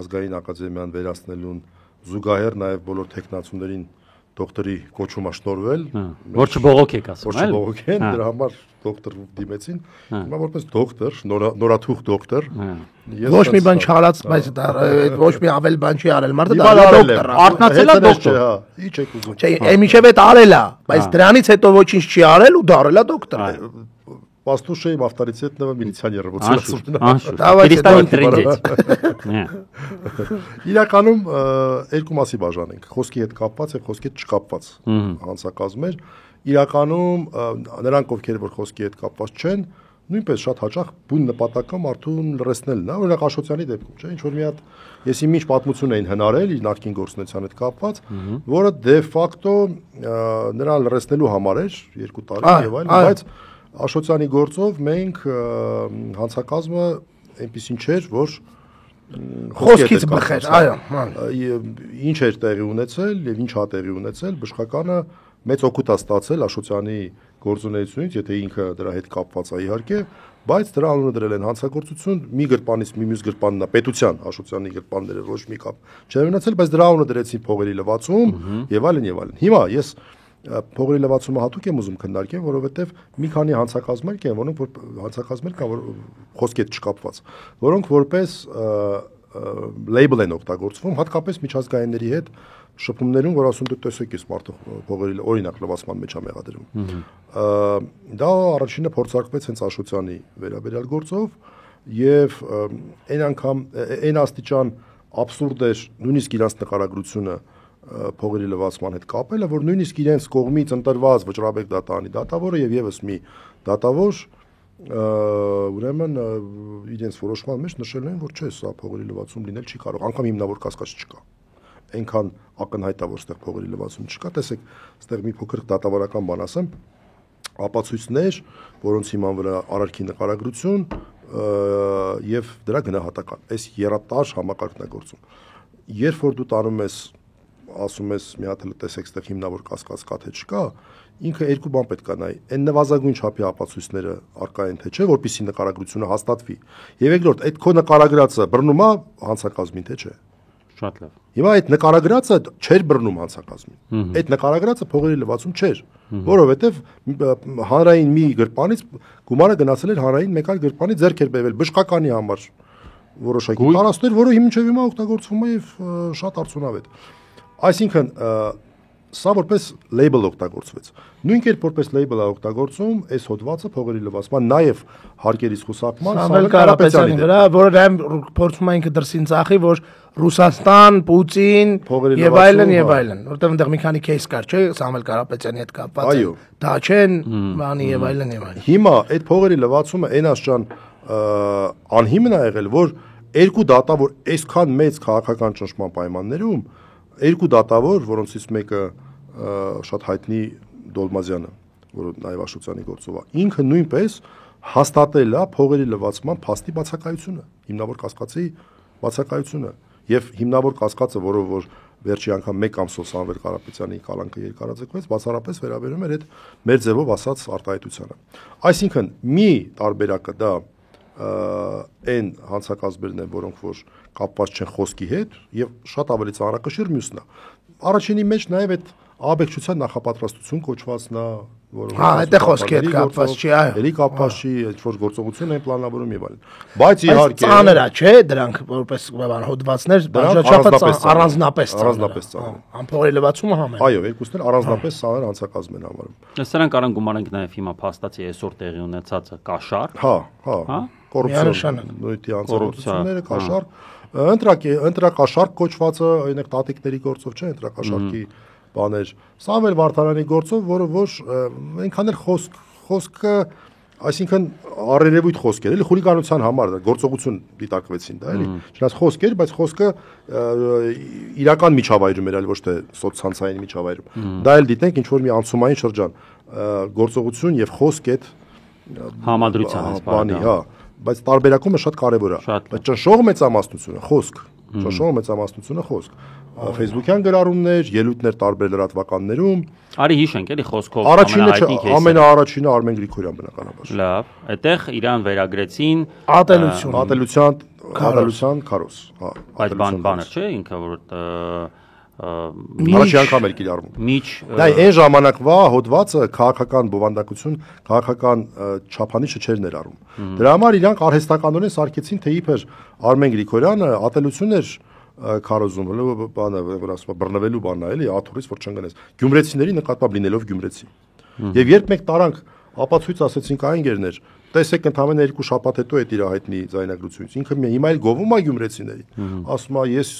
ազգային ակադեմիան վերացնելուն զուգահեռ նաև բոլոր տեխնացուներին դոկտորի կոչումը շնորհվել, որ չբողոքեք ասում, որ չբողոքեն, դրա համար դոկտոր դիմեցին, հիմա որպես դոկտոր, նորաթուխ դոկտոր, ոչ մի բան չարած, բայց ոչ մի ավել բան չի արել, մարդը դա դոկտոր, արտնացել է դոկտոր, ի՞նչ եք ուզում։ Չէ, եմիջև այդ արել է, բայց դրանից հետո ոչինչ չի արել ու դարել է դոկտոր։ Послушаем авторитетного милиционера. Քրիստոսին տրինջեց։ Իրականում երկու մասի բաժանենք։ Խոսքի հետ կապված եւ խոսքի հետ չկապված հանցակազմեր։ Իրականում նրանք ովքեր որ խոսքի հետ կապված չեն, նույնպես շատ հաճախ բուն նպատակը մարդուն լրացնելն է, օրինակ Աշոտյանի դեպքում, չէ՞, ինչ որ մի հատ եսի ինչ պատմություն էին հնարել իր նախկին գործունեության հետ կապված, որը դե ֆակտո նրան լրացնելու համար էր 2 տարի եւ այլն, բայց Աշոտյանի գործով մենք հանցակազմը այնպեսին չէր, որ խոսքից բխեր, այո, ինչ էր տեղի ունեցել եւ ինչ հա տեղի ունեցել, բժշկականը մեծ օգուտ է ստացել Աշոտյանի գործունեությունից, եթե ինքը դրա հետ կապված է իհարկե, բայց դրա անունը դրել են հանցագործություն, մի գրպանից մյուս գրպանն է պետության, Աշոտյանի գրպանները ոչ մի կապ չեն ունեցել, բայց դրա անունը դրեցին փողերի լվացում եւ այլն եւ այլն։ Հիմա ես փողերի լվացումը հատուկ եմ ուզում քննարկել, որովհետև մի քանի հանցակազմեր կան, որոնք որ հանցակազմեր կան, որ խոսքի հետ չկապված, որոնք որպես լեյբլ են օգտագործվում, հատկապես միջազգայինների հետ շփումներում, որ ասում դու տեսեք ես մարդը փողերի օրինակ լվացման մեջ է մեղադրում։ Դա առաջինը փորձարկվեց հենց Աշոտյանի վերաբերյալ գործով եւ այն անգամ այն աստիճան абսուրդ էր նույնիսկ իրանց նկարագրությունը փողերի լվացման հետ կապելը, որ նույնիսկ իրենց կողմից ընտրված Վճռաբեկ դատանի դատավորը եւ եւս մի դատավոր ուրեմն իրենց որոշման մեջ նշել են, որ չէ, սա փողերի լվացում լինել չի կարող, անգամ հիմնավոր կասկած չկա։ Այնքան ակնհայտ է, որ այստեղ փողերի լվացում չկա, տեսեք, այստեղ մի փոքր դատավարական բան ասեմ, ապացույցներ, որոնց հիման վրա արարքի նկարագրություն եւ դրա գնահատական։ Այս երատար համակարգն է գործում։ Երբ որ դու տանում ես ասում ես մի հատ տեսեք այստեղ հիմնավոր կասկած կա թե չկա, ինքը երկու բան պետք է նայի։ Այն նվազագույն չափի ապացույցները արկա են թե չէ, որպեսզի նկարագրությունը հաստատվի։ Եվ երկրորդ, այդ քո նկարագրածը բռնում է հանցակազմին թե չէ։ Շատ լավ։ Հիմա այդ նկարագրածը չէր բռնում հանցակազմին։ Այդ նկարագրածը փողերի լվացում չէր, որովհետև հանրային մի գրպանից գումարը գնացել էր հանրային մեկ այլ գրպանի ձեռք էր բերվել բժշկականի համար որոշակի տարածքներ, որը մինչև հիմա օգտագործվում է եւ շատ արդյունավետ։ Այսինքն սա որպես լեյբլ օգտագործվեց։ Նույն կերպ որպես լեյբլ է օգտագործում այս հոդվածը փողերի լվացման, նաև հարկերից խուսափման Սամվել Կարապետյանի վրա, որը դեմ փորձում է ինքը դրսին ծախի, որ Ռուսաստան, Պուտին եւ այլն, որտեղ այնտեղ մի քանի кейս կար, չէ՞, Սամվել Կարապետյանի հետ կապված։ Դա չեն, բանի եւ այլն։ Հիմա այդ փողերի լվացումը այն աշճան անհիմն է եղել, որ երկու դատավոր այսքան մեծ քաղաքական ճնշման պայմաններում երկու դատավոր, որոնցից մեկը շատ հայտնի Դոլմազյանը, որը նաև Աշոտյանի գործով է, ինքը նույնպես հաստատել է փողերի լվացման փաստի բացակայությունը, հիմնավոր կասկածի բացակայությունը եւ հիմնավոր կասկածը, որով որ վերջի անգամ մեկ ամսով Սամվել Կարապետյանի կալանքը երկարաձգվեց, բացառապես վերաբերում էր այդ մեր ձևով ասած արտահայտությանը։ Այսինքն մի տարբերակը դա այն հանցակազմերն են, որոնք որ կապված չեն խոսքի հետ եւ շատ ավելի ծանրակշիռ մյուսն է։ Առաջինի մեջ նաեւ այդ աբեկչության նախապատրաստություն կոչվածն է, որը այդտեղ խոսքի հետ կապված չի, այո։ Էլի կապված չի, ինչ որ գործողություն են պլանավորում եւ այլն։ Բայց իհարկե ծանր է, չէ, դրանք որպես հոդվածներ առանձնապես ծանր։ Ամփոփի լվացումը համեն։ Այո, երկուսն էլ առանձնապես ծանր հանցակազմ են համարում։ Սրանք առան գումարենք նաեւ հիմա փաստացի այսօր տեղի ունեցածը կաշառ։ Հա։ Կոռուպցիոն հանցագործությունները կաշառ, ընտրակաշառք կոչվածը, օրինակ տատիկների գործով չէ, ընտրակաշառքի բաներ, Սամվել Վարդանյանի գործով, որը ոչ այնքան էլ խոսքը, այսինքն առերևույթ խոսքեր, էլի խուլիգանության համար գործողություն դիտարկվեցին դա, էլի։ Չնայած խոսքեր, բայց խոսքը իրական միջավայրում էր, այլ ոչ թե սոցցանցային միջավայրում։ Դա էլ դիտենք ինչ որ մի անցումային շրջան, գործողություն եւ խոսք այդ համադրության բանի, հա, բայց տարբերակումը շատ կարևոր է։ Բայց ճնշող մեծամասնությունը խոսք, ճնշող մեծամասնությունը խոսք։ Facebook-յան գրառումներ, ելույթներ տարբեր լրատվականներում։ Արի հիշենք, էլի խոսքով ամենահայտնի кейսը։ Ամենաառաջինը Արմեն Գրիգորյան բնականաբար։ Լավ, այդտեղ իրան վերագրեցին ատելության քարոզ, հա։ Այդ բանը չէ, ինքը որ Առաջի անգամ էր կիրառվում։ Դա այն ժամանակվա հոդվածը քաղաքական բովանդակություն, քաղաքական չափանիշը չէր ներառում։ Դրա համար իրանք արհեստականորեն սարքեցին, թե իբր Արմեն Գրիգորյանը ատելություն էր քարոզում, բանը, որ ասում է բռնվելու բանն է, էլի, աթորից որ չընկնես։ Գյումրեցիների նկատմամբ լինելով գյումրեցի։ Եվ երբ մենք տարանք ապացույց ասեցինք այն գերներ, տեսեք ընդամենը 2 շաբաթ հետո այդ իր հայտնի ձայնագրությունից։ Ինքը հիմա էլ գովում է գյումրեցիներին։ Ասում է ես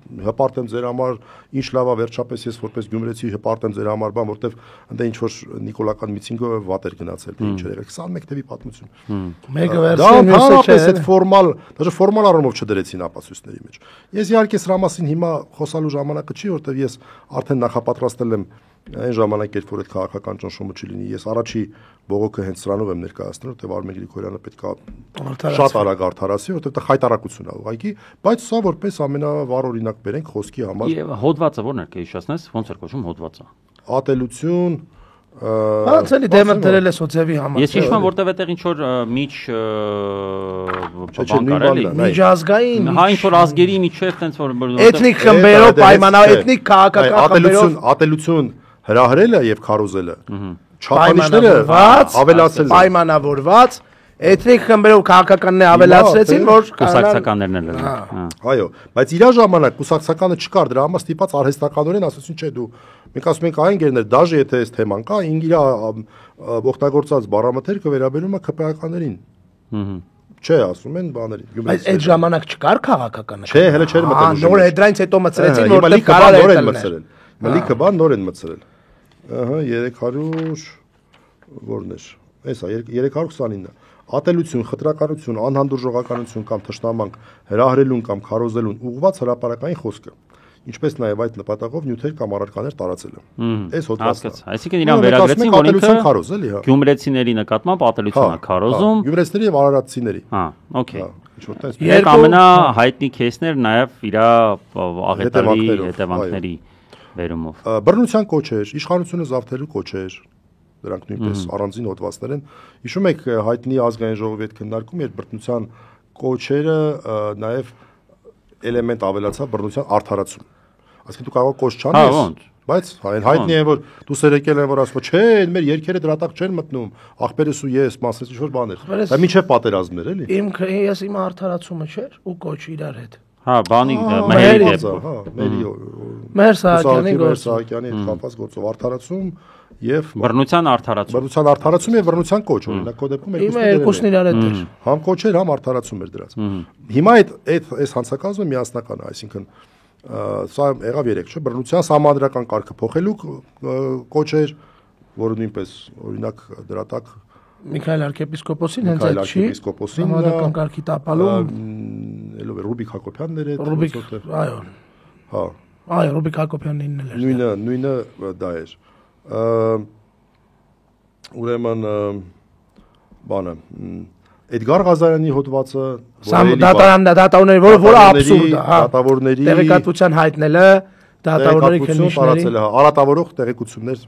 հպարտեմ ձեր համար, ինչ լավ է վերջապես ես որպես գյումրեցի հպարտեմ ձեր համար, բան, որտեվ ընդ ինչ որ նիկոլական միցինգով վատ էր գնացել, ինչ էր եղել 21 թվականի պատմություն։ Մեկը վերցին մյուսը չէ, այդ ֆորմալ, դաժե ֆորմալ առումով չդրեցին ապացույցների մեջ։ Ես իհարկե սրա մասին հիմա խոսալու ժամանակը չի, որտեվ ես արդեն նախապատրաստել եմ այն ժամանակ, երբ որ այդ քաղաքական ճնշումը չլինի, ես առաջի բողոքը հենց սրանով եմ ներկայացնում, որտեղ Արմեն Գրիգորյանը պետքա շատ արագ արդարացի, որտեղ դա խայտարակություն է ուղղակի, բայց սա որպես ամենավառ օրինակ բերենք խոսքի համար։ Եվ հոդվածը ո՞րն է, կհիշեցնես, ոնց էր կոչվում հոդվածը։ Ատելություն, Հացելի դեմը դրել է սոցիալի համար։ Ես հիշում եմ, որտեղ այդտեղ ինչ որ միջազգային, հա ինչ որ ազգերի միջև տենց որ էթնիկ խմբերով պայմանավոր, էթնիկ քաղաքական խմբերով ատելություն հրահրելը եւ քարոզելը չափանիշները ավելացել են պայմանավորված էթնիկ խմբերով քաղաքականները ավելացրեցին, որ կուսակցականներն են։ Այո, բայց իր ժամանակ կուսակցականը չկար, դրա համար ստիպած արհեստականորեն ասեցին, չէ դու մենք ասում ենք այն գերներ, դաժե եթե այս թեման կա, իր օգտագործած բառամթերքը վերաբերում է ԿՊԱ-ականներին։ Չէ, ասում են բաների։ Բայց այդ ժամանակ չկար քաղաքականը։ Չէ, հələ չէր մտել։ Նոր է դրանից հետո մտցրեցին, որտեղ կարար էր մտցրել։ Մելիքը բան նոր են մտցրել։ Ահա 300 որն էր։ Էսա 329-ը։ Ատելություն, խտրականություն, անհանդուրժողականություն կամ թշնամանք հրահրելուն կամ քարոզելուն ուղղված հրապարակային խոսքը, ինչպես նաև այդ նպատակով նյութեր կամ առարկաներ տարածելը։ Այս հոդվածը։ Այսինքն իրան վերագրեցին, որ ինքը գյումրեցիների նկատմամբ ատելություն է քարոզում, գյումրեցիների եւ արարատցիների։ Հա, օքեյ։ Երբ ամենահայտնի քեյսներ նաև իր աղետալի հետևանքների վերումով։ Բռնության կոչեր, իշխանությունը զավթելու կոչեր, դրանք նույնպես առանձին հոդվածներ են։ Հիշում եք հայտնի ազգային ժողովի հետ քննարկում, երբ բռնության կոչերը նաև էլեմենտ ավելացավ բռնության արդարացում։ Այսինքն դու կարող կոչ չանես, բայց հայտնի է որ դուսեր եկել են որ ասում չէ, մեր երկերը դրատակ չեն մտնում, աղբերս ու ես, մասես ինչ որ բաներ։ Դա միջև պատերազմներ էլի։ Ես իմ արդարացումը չէր ու կոչ իրար հետ։ Հա, բանի մերի դեպքում։ Հա, մերի Մեր Սահակյանի հետ կապված գործով արդարացում եւ բռնության արդարացում։ Բռնության արդարացում եւ բռնության կոչ, օրինակ կո դեպքում երկուսն իրար հետ էր։ Համ կոչեր, համ արդարացում էր դրած։ Հիմա այս հանցակազմը միասնական է, այսինքն սա եղավ 3, չէ՞, բռնության համանդրական կարգը փոխելու կոչեր, որը նույնպես օրինակ դրատակ Միքայել arczepiskoposin հենց այդ չի։ Համանդրական կարգի տապալում ելով է Ռուբիկ Հակոբյանն էր այդ այո։ Հա։ Այո, Ռուբիկ Հակոբյանն էր։ Նույնը դա էր։ Ուրեմն բանը Էդգար Ղազարյանի հոդվածը դատավորների որը աբսուրդ է, հա։ Դատավորների տեղեկատվության հայտնելը, դատավորների քննիչների արատավորող տեղեկություններ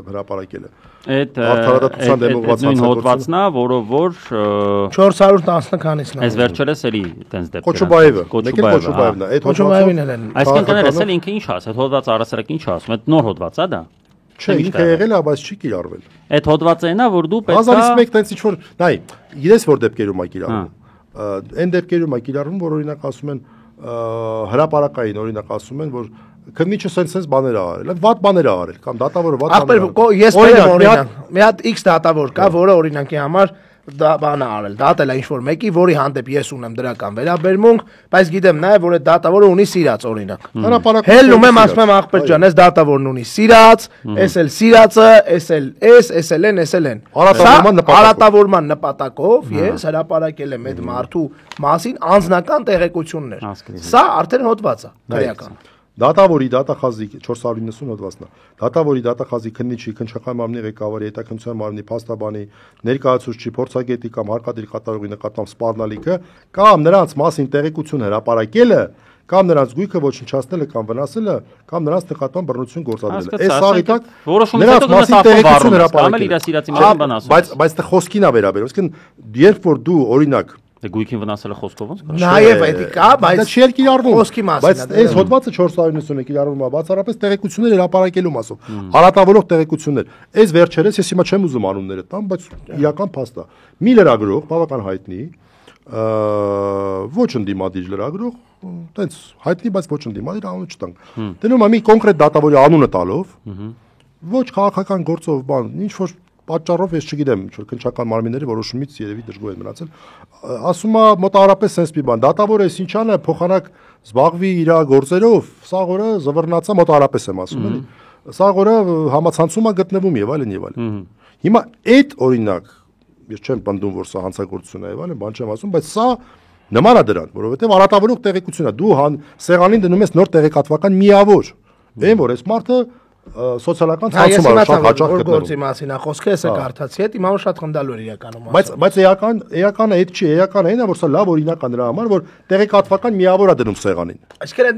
հրապարակելը։ Այդ նույն հոդվածն է, որով որ 410 քանից նա։ Այս վերջերս էլի տենց դեպք։ Կոչուբաևը, Կոչուբաևն է։ Այդ Կոչուբաևին էլ են։ Այսինքն կներես էլ ինքը ինչ ասա, այդ հոդվածը առասարակ ինչ ասում, այդ նոր հոդված է դա։ Չէ, ինքը եղել է, բայց չի կիրառվել։ Այդ հոդվածը այնա, որ դու պետք է 1001 տենց ինչ որ, նայ, իրես որ դեպքերում է կիրառվում։ Այն դեպքերում է կիրառվում, որ օրինակ ասում են հրապարակային, օրինակ ասում են, որ քննիչը sense բաներ ա արել, վատ բաներ ա արել կամ դատավորը վատ բաներ ա արել։ Ես բերեմ օրինակ, մի հատ X դատավոր կա, որը օրինակի համար բան ա արել, դատել է ինչ-որ մեկի, որի հանդեպ ես ունեմ դրական վերաբերմունք, բայց գիտեմ նաև, որ այդ դատավորը ունի սիրած օրինակ։ Հելնում եմ, ասում եմ աղբեր ջան, այս դատավորն ունի սիրած, էս էլ սիրածը, էս էլ են։ Արատավորման նպատակով ես հրապարակել եմ այդ մարդու մասին անձնական տեղեկություններ։ Սա արդեն հոդված է, քրեական։ Դատավորի դատախազի 490 հոդվածն է։ Դատավորի դատախազի քննիչի, քննչական մարմնի ղեկավարի, հետաքննության մարմնի փաստաբանի, ներկայացուցչի, փորձագետի կամ հարկադիր կատարողի նկատմամբ սպառնալիքը կամ նրանց մասին տեղեկություն հրապարակելը կամ նրանց գույքը ոչնչացնելը կամ վնասելը կամ նրանց նկատմամբ բռնություն գործադրելը։ Այս աղի տակ նրանց մասին տեղեկություն հրապարակելը։ Բայց դա խոսքին է վերաբերում։ Այսինքն երբ որ դու օրինակ Գույքին վնասելը խոսքով ոնց կա։ Նաև այդ կա, բայց դա չի կիրառվում։ Խոսքի մասին։ Բայց այս հոդվածը 490-ը կիրառվում է բացառապես տեղեկություններ հրապարակելու մասով։ Արատավորող տեղեկություններ։ Այս վերջերս ես հիմա չեմ ուզում անունները տամ, բայց իրական փաստ է։ Մի լրագրող, բավական հայտնի, ոչ ընդդիմադիր լրագրող, տենց հայտնի, բայց ոչ ընդդիմադիր անունը չտանք։ Դնում է մի կոնկրետ դատավորի անունը տալով, ոչ քաղաքական գործով բան, ինչ որ պատճառով ես չգիտեմ, ինչ որ քննչական մարմինների որոշումից երևի դժգոհ են մնացել։ Ասում է մոտավորապես sense մի բան, դատավորը էս ինչան է փոխանակ զբաղվի իր գործերով, սա օրը զվռնացա մոտավորապես եմ ասում, էլի։ Սա օրը համացանցում է գտնվում եւ այլն եւ այլն։ Հիմա այդ օրինակ ես չեմ պնդում, որ սա հանցագործություն է եւ այլն, բան չեմ ասում, բայց սա նման է դրան, որովհետեւ արատավորող տեղեկություն է։ Դու սեղանին դնում ես նոր տեղեկատվական միավոր։ Այն որ այս մարդը սոցիալական ցանցում է շատ հաճախ գտնվում։ Գործի մասին է խոսքը, հեսա կարդացի, այդ իմը շատ խնդալու էր իրականում։ Բայց էականը այդ չի, էականը այն է, որ սա լավ օրինակ է նրա համար, որ տեղեկատվական միավոր է դնում սեղանին։ Այսինքն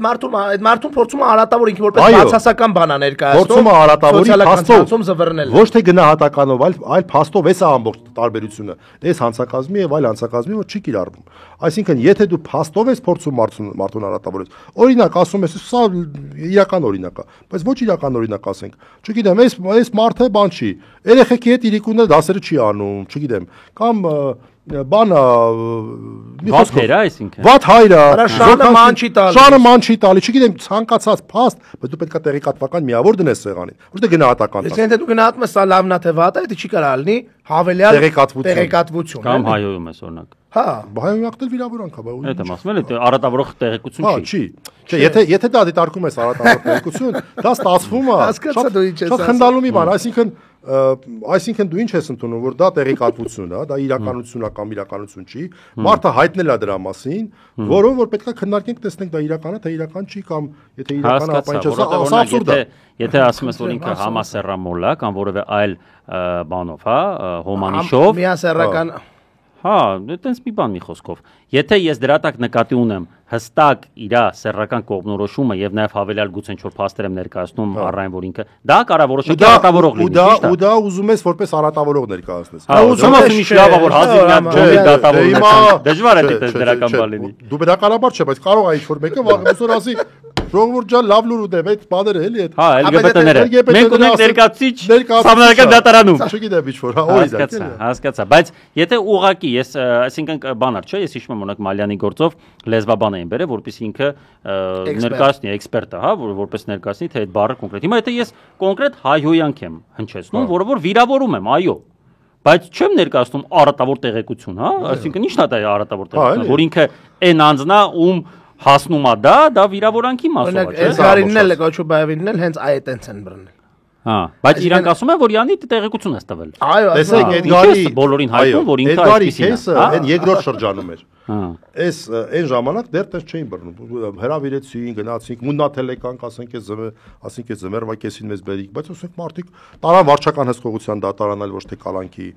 այդ մարդուն փորձում է արատավոր ինքը որպես բացասական բան է ներկայացնում։ Փորձում է արատավորի փաստով զվռնել։ Ոչ թե գնահատականով, այլ փաստով, էս է ամբողջ տարբերությունը։ Այս հանցակազմի եւ այլ հանցակազմի, որ չի կիրառվում։ Այսինքն, եթե դու փաստով ես փորձում մարդուն արատավորել, օրինակ ասում ես, սա իրական օրինակ է, բայց ոչ իրական օրինակ ասենք, չգիտեմ, այս մարդը բան չի, երեխեքի հետ իրիկունը դասերը չի անում, չգիտեմ, կամ բանը մի խոսքով այսինքն վատ հայրը շանը ման չի տալի, չգիտեմ, ցանկացած փաստ, բայց դու պետք է տեղեկատվական միավոր դնես սեղանին, որտեղ գնահատական։ Իսկ եթե դու գնահատում ես սա լավն է թե վատ է, դա չի կարա լինի հավելյալ տեղեկատվություն։ Կամ հայոյում ես օրինակ։ Հա, հայոյակն էլ վիրավորանք է, բայց այդ եմ ասում, էլի արատավորող տեղեկություն չի։ Չէ, եթե դա դիտարկում ես արատավորող տեղեկություն, դա ստացվում է շատ խնդալու մի բան, այսինքն դու ինչ ես ընդունում, որ դա տեղեկատվություն է, դա իրականություն է կամ իրականություն չի, մարդը հայտնել է դրա մասին, որով որ պետք է քննարկենք, տեսնենք դա իրական է, թե իրական չի կամ եթե իրական է, ապա ինչ է, սա absurd է։ Եթե ասում ես, որ ինքը համասեռամոլ է կամ որևէ այլ բանով, հա, հոմանիշով, միասեռական հա, այտենց մի բան մի խոսքով։ Եթե ես դրա տակ նկատի ունեմ հստակ իր սեռական կողմնորոշումը եւ նաեւ հավելյալ գուցե ինչ որ փաստեր եմ ներկայացնում առայն որ ինքը դա կարա որոշակի արատավորող լինի, ճիշտ է։ Ու դա ուզում ես որպես արատավորող ներկայացնես։ Հա, ուզում ես ինչ լավ է որ հազիվ մի դատավորող դժվար է դիտել դրական բան լինի։ Դու բնականաբար չէ, բայց կարող է ինչ որ մեկը վաղուց ասի ժողովուրդ ջան լավ լուր ուտեմ, այդ բաները էլի այդ։ Հա, LGBT-ները։ Մենք ունենք ներկայացիչ համանական դատարանում։ Չգիտեմ ինչ որ, հա, օրինակ էլի։ Հասկացա, բայց եթե ուղակի ես, այսինքն բանար չէ, ես հիշում եմ օրինակ Մալյանի գործով լեզվաբան էին բերել, որպեսզի ինքը ներկայացնի էքսպերտը, հա, որպես ներկայացնի թե այդ բառը կոնկրետ։ Հիմա եթե ես կոնկրետ հայհոյանք եմ հնչեցնում, որը որ վիրավորում եմ, այո, բայց չեմ ներկայացնում արատավոր տեղեկություն, հա, այսինքն ի՞նչն է դա արատավոր տեղեկություն, որ ինքը այն անձնա ում հասնում է դա վիրավորանքի մասով է, չէ՞։ Էդգարինն էլ Կոչուբաևինն էլ հենց այդտենց են բռնել։ Հա, բայց իրանք ասում են, որ Յանի տեղեկություն է տվել։ Այո, տեսեք, Էդգարի բոլորին հայտնում, որ ինքը այսպեսին է։ Այն երկրորդ շրջանում էր։ Հա։ Այս այն ժամանակ դեռ տես չէին բռնում։ Հրավիրեցին, գնացինք, մուննաթել եկանք, ասենք է զմերվա կեսին մեզ բերիկ, բայց ասենք մարդիկ տարան վարչական հսկողության դատարան այլ ոչ թե կալանքի։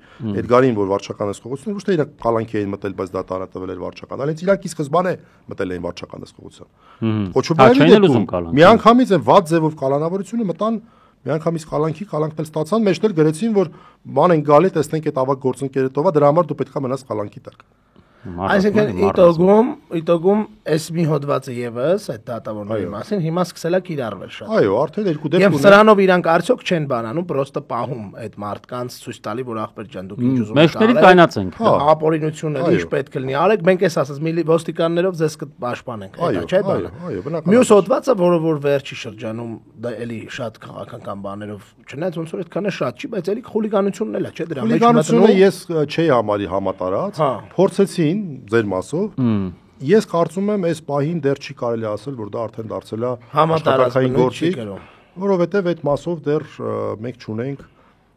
Էդգարին, որ վարչական հսկողություն, ոչ թե իրանք կալանքի էին մտել, բայց դատարանը տվել էր վարչական, այլ իրանք ի սկզբանե մտել էին վարչական հսկողության։ Կոչուբաևին միանգամից են վատ ձևով կալանավորությունը մտան միանգամից կալանքն էլ ստացան, մեջն էլ գրեցին, որ ման են գալի, տեսնենք այդ ավակ գործընկերը տովա, դրա համար դու պետք է մնաս կալանքի տակ։ Այսինքն իտոգում այս մի հոդվածը եւս այդ դատավորների մասին հիմա սկսել է կիրառվել շատ։ Այո, արդեն երկու դեպք ունեն։ Եվ սրանով իրանք արդյոք չեն բանանում, պրոստը պահում այդ մարդկանց ցույց տալի, որ ախպեր ջան դուք ինչ ուզում եք։ Մեջների կայնացենք։ Ապօրինությունը ինչ պետք է լինի։ Արեք, մենք էս ասած ոստիկաններով ձեզ կպաշտպանենք, այո, չէ՞ բանը։ Այո, բնական։ Մյուս հոդվածը, որը վերջի շրջանում դա էլի շատ քաղաքական բաներով չնայած ոնց որ այդքանը շատ չի, բայց էլի խուլիգանությունն էլ է, չէ՞ դրա մեջ մտնում։ Խուլիգանությունը ես չէի համարի համատարած, փորձեցին ձեր մասով։ Ես կարծում եմ այս պահին դեռ չի կարելի ասել, որ դա արդեն դարձել է համատարած գործիք, որովհետև այդ մասով դեռ մենք չունենք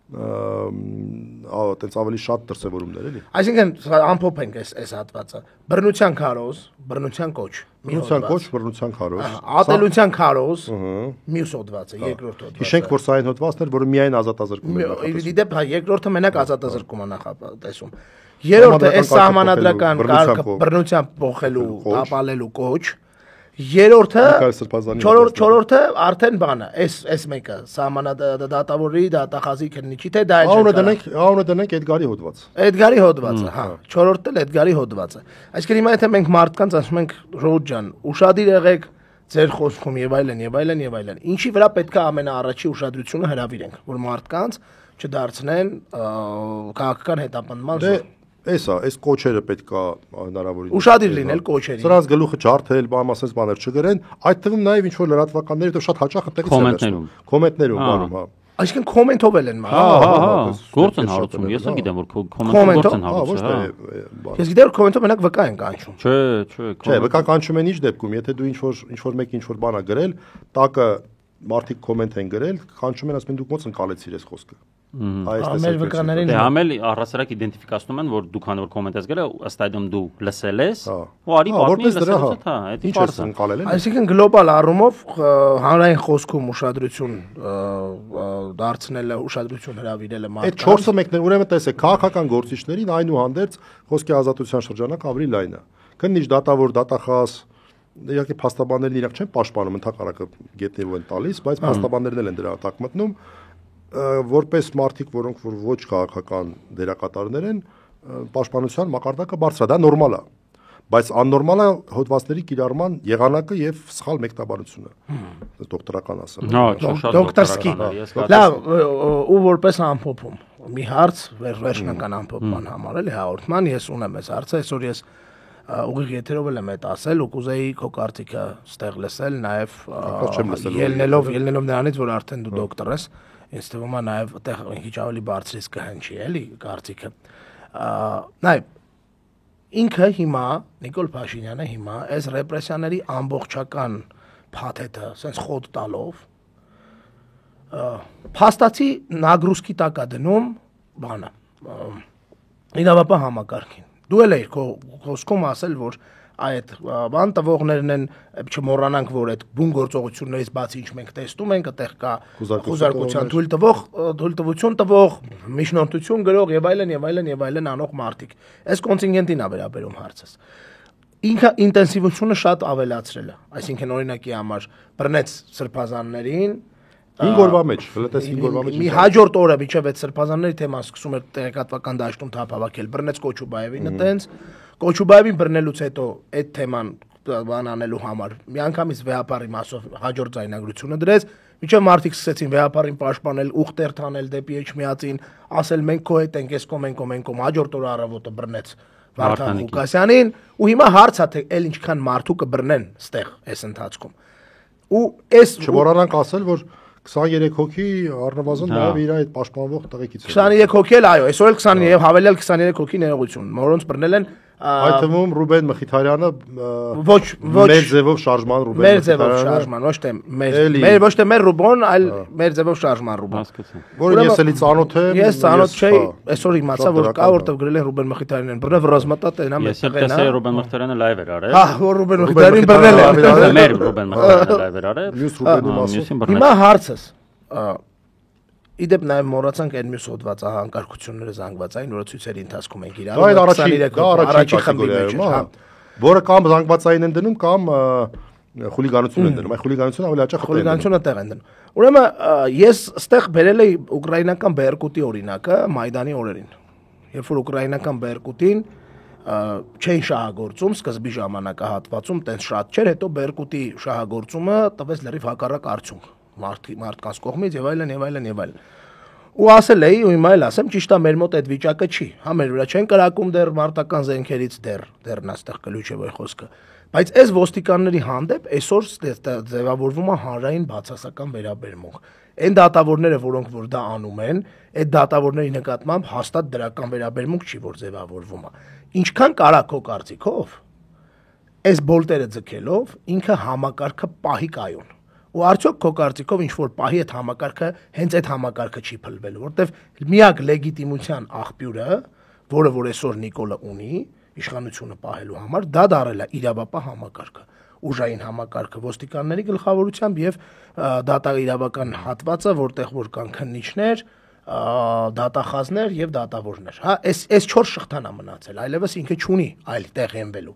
այտենց ավելի շատ դրսևորումներ էլի։ Այսինքն ամփոփ ենք այս հատվածը։ Բռնության քարոզ, բռնության կոչ, բռնության քարոզ, ատելության քարոզ, մյուս հոդվածը, երկրորդ հոդվածը։ Հիշենք, որ սա այն հոդվածն էր, որը միայն ազատազրկում է նախատեսում։ Իդեպ, հա, երկրորդը մենակ ազատազրկում է նախատեսում։ Երրորդը այս սահմանադրական կարգը բռնության փոխելու, ապալելու կոչ, չորրորդը արդեն բանը, այս մեկը սահմանադատավորի դատախազի քննիչի թե դա է։ Անունը դնենք Էդգարի հոդված։ Էդգարի հոդվածը, հա, չորրորդը Էդգարի հոդվածը։ Այսինքն հիմա եթե մենք մարդկանց ասում ենք Ռոուդ ջան, ուշադիր եղեք ձեր խոսքում եւ այլն։ Ինչի վրա պետք է ամենաառաջի ուշադրությունը հրավիրենք, որ մարդկանց չդարձնեն քաղաքական հետապնդման զոհ։ Այս կոչերը պետքա հնարավորին ուշադիր լինել կոչերին։ Սրանց գլուխը ջարդել, ասես բաներ չգրեն, այդ թվում նաև ինչ որ լրատվականների հետո շատ հաճախ ընտեղից են կոմենտներում բանում, հա։ Այսինքն կոմենտով են մա։ Գործ են հարուցում, ես էլ գիտեմ որ կոմենտով գործ են հարուցում։ Ես գիտեմ որ կոմենտով մենակ վկա են կանչում։ Չէ, վկա կանչում են ինչ դեպքում, եթե դու ինչ որ մեկ ինչ որ բան ա գրել, տակը մարդիկ կոմենտ են գրել, կանչում են ասում են դուք ոնց ընկալեցիր այս խոսքը։ Մեր վկաներին համել առասարակ իդենտիֆիկացնում են որ դու քանի որ կոմենտ ես գրել, ըստ այդմ դու լսել ես, ու արի պատմի լսելուց, հա, դա ինչ ես ընկալել են։ Այսինքն գլոբալ առումով հանրային խոսքում ուշադրություն դարձնելը, ուշադրություն հրավիրելը մարդկանց։ Այդ 4-ը մեկներ, ուրեմն տեսեք, քաղաքական գործիչներին այնուհանդերձ խոսքի ազատության շրջանակը ավելի լայն է։ Քննիչ, դատավոր, դատախազ, իհարկե փաստաբաններն իրենք չեն պաշտպանում, ընդհակառակը գետնելու են տալիս, բայց փաստաբաններն էլ են դրա տակ մտնում, որպես մարդիկ, որոնք որ ոչ քաղաքական դերակատարներ են, պաշտպանության մակարդակը բարձր է, դա նորմալ է, բայց աննորմալ է հոդվածների կիրառման եղանակը եւ սխալ մեկնաբանությունը, դոկտորական ասեմ։ Դոկտորսկի։ Լավ, ու որպես ամփոփում, մի հարց վերջնական ամփոփման համար էլի հաղորդման, ես ունեմ այս հարցը, այսօր ես ուղիղ եթերով եմ այդ ասել ու կուզեի քո կարծիքը ստեղ լսել, նաև ելնելով նրանից, որ արդեն դու դոկտոր ես, ինձ թվում է նաև այդտեղ քիչ ավելի բարձրից կհնչի, էլի կարծիքը։ Նաև ինքը հիմա Նիկոլ Փաշինյանը հիմա այս ռեպրեսիաների ամբողջական փաթեթը sense խոտ տալով փաստացի նագրուսկի տակ է դնում բանը իրավապահ համակարգին։ Դու էլ էիր քո խոսքում ասել, որ այդ բան տվողներն են, չմոռանանք, որ այդ բուն գործողություններից բացի ինչ մենք տեսնում ենք, այդտեղ կա խուզարկության թույլտվություն տվող, միջնորդություն գրող եւ այլն անող մարդիկ։ Այս կոնտինգենտին է վերաբերում հարցս։ Ինքը ինտենսիվությունը շատ ավելացրել է, այսինքն օրինակի համար բռնեց սրբազաններին 5 օրվա մեջ, հլտես 5 օրվա մեջ։ Մի հաջորդ օրը միջև այդ սրբազանների թեման սկսում էր տեղեկատվական դաշտում թափ հավաքել, բռնեց Կոչուբաևին այտենց, Կոչուբաևին բռնելուց հետո այդ թեման բան անելու համար միանգամից վեհապարի մասով հաջորդ ձայնագրությունը դրեց, միջև մարդիկ սկսեցին վեհապարին պաշտպանել, ուխտեր թանել դեպի Էջմիածին, ասել մենք քո հետ ենք, ես կոմ, հաջորդ օրը առավոտը բռնեց Վարդան Ղուկասյանին, ու հիմա հարց է թե էլ ինչքան մարդու կբռնեն ստեղ այս ընթացքում։ Ու այս չմոռանանք ասել, որ 23 հոգի առնվազն նաև իր այդ պաշտպանվող տղեկից են։ 23 հոգի էլ այո, այսօր էլ 20 եւ հավելել 23 հոգի ներողություն, որոնց բռնել են այդ թվում Ռուբեն Մխիթարյանը ոչ մեր ձևով շարժման Ռուբեն մեր ձևով շարժման, ոչ թե մեր Ռուբոն, այլ մեր ձևով շարժման Ռուբոն։ Որը ես էլի ծանոթ եմ։ Ես ծանոթ չէի, այսօր իմացա որ կա որտեվ գրել են Ռուբեն Մխիթարյանին, բռնել ռազմատատ են ամեն տեղ։ Ես տեսա Ռուբեն Մխիթարյանը լայվ էր արել։ Հա, որ Ռուբեն Մխիթարյանին բռնել է։ Մեր Ռուբեն Մխիթարյանը լայվ էր արել։ Մյուս Ռուբենի մասով։ Հիմա հարցս իդեպ նաև մոռացանք այդ մյուս հոդվածը անկարգությունները զանգվածային, որը ցույցերի ընթացքում ենք իրար։ Դա առաջին խմբի մեջ, որը կամ զանգվածային են դնում, կամ խուլիգանություն են դնում։ Այդ խուլիգանությունը ավելի հաճախ խուլիգանությունը տեղ են դնում։ Ուրեմն ես ստեղ բերել էի ուկրաինական Բերկուտի օրինակը Մայդանի օրերին, երբ որ ուկրաինական Բերկուտին չէին շահագործում սկզբի ժամանակահատվածում, տենց շատ չէր, հետո Բերկուտի շահագործումը տվեց լրիվ հակառակ արդյունք մարդկանց կողմից եւ այլն։ Ու ասել էի, ու հիմա էլ ասեմ, ճիշտ է մեր մոտ այդ վիճակը չի։ Հա մեր վրա չեն կրակում դեռ մարտական զենքերից դեռ նստեղ կլուչեվոյ խոսքը։ Բայց այս ոստիկանների հանդեպ այսօր ձևավորվում է հանրային բացասական վերաբերմունք։ Այն դատավորները, որոնք որ դա անում են, այդ դատավորների նկատմամբ հաստատ դրական վերաբերմունք չի որ ձևավորվում է։ Ինչքան կարա քո կարծիքով այս բոլտերը ձգելով ինքը համակարգը պահի կայուն։ Ու արդյոք քո կարծիքով ինչ որ պահի այդ համակարգը հենց այդ համակարգը չի փլվելու, որտեվ միակ լեգիտիմության աղբյուրը, որը որ այսօր Նիկոլը ունի իշխանությունը պահելու համար, դա դարել է իրավապահ համակարգը, ուժային համակարգը ոստիկանների գլխավորությամբ եւ դատաիրավական հատվածը, որտեղ որ կան քննիչներ, դատախազներ եւ դատավորներ։ Հա, այս 4 շղթան է մնացել, այլևս ինքը չունի այլ տեղ հենվելու։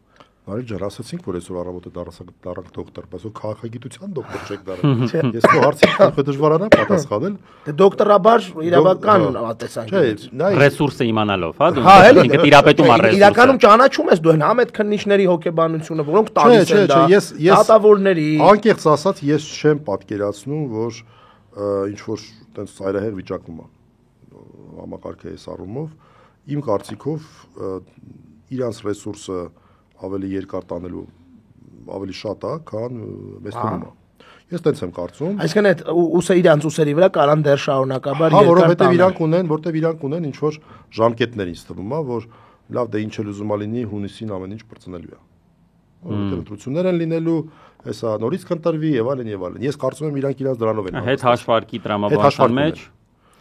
Նարեկ ջան, ասացինք, որ այսօր առավոտը դառնանք դոկտոր, բայց ու քաղաքագիտության դոկտոր չեք դառնում։ Ես քո հարցին քո դժվարանա պատասխանել։ Դե դոկտորաբար իրավական տեսանկյունից։ Ռեսուրսը իմանալով, հա, դու ինքը տիրապետում առ ռեսուրսը։ Իրականում ճանաչում ես դու այն համետ քննիչների հոգեբանությունը, որոնք տալիս են դա դատավորների։ Անկեղծ ասած, ես չեմ պատկերացնում, որ ինչ որ տենց ծայրահեղ վիճակում է համակարգը այս առումով, իմ կարծիքով իրանց ռեսուրսը ավելի երկար տանելու ավելի շատ է, քան մեծ թվում է։ Ես տենց եմ կարծում։ Այսինքն այդ ուսը իրանց ուսերի վրա կարան դեռ շարունակաբար երկար տանել։ Որտեվ իրանք ունեն ինչ որ ժամկետներ ինձ թվում է, որ լավ դե ինչ էլ ուզում ա լինի հունիսին ամեն ինչ բրցնելու է։ Որտեվ ընտրություններ են լինելու, հեսա նորից կընտրվի եւ այլն եւ այլն։ Ես կարծում եմ իրանք իրաց դրանով են։ Հետ հաշվարկի տրամաբանության մեջ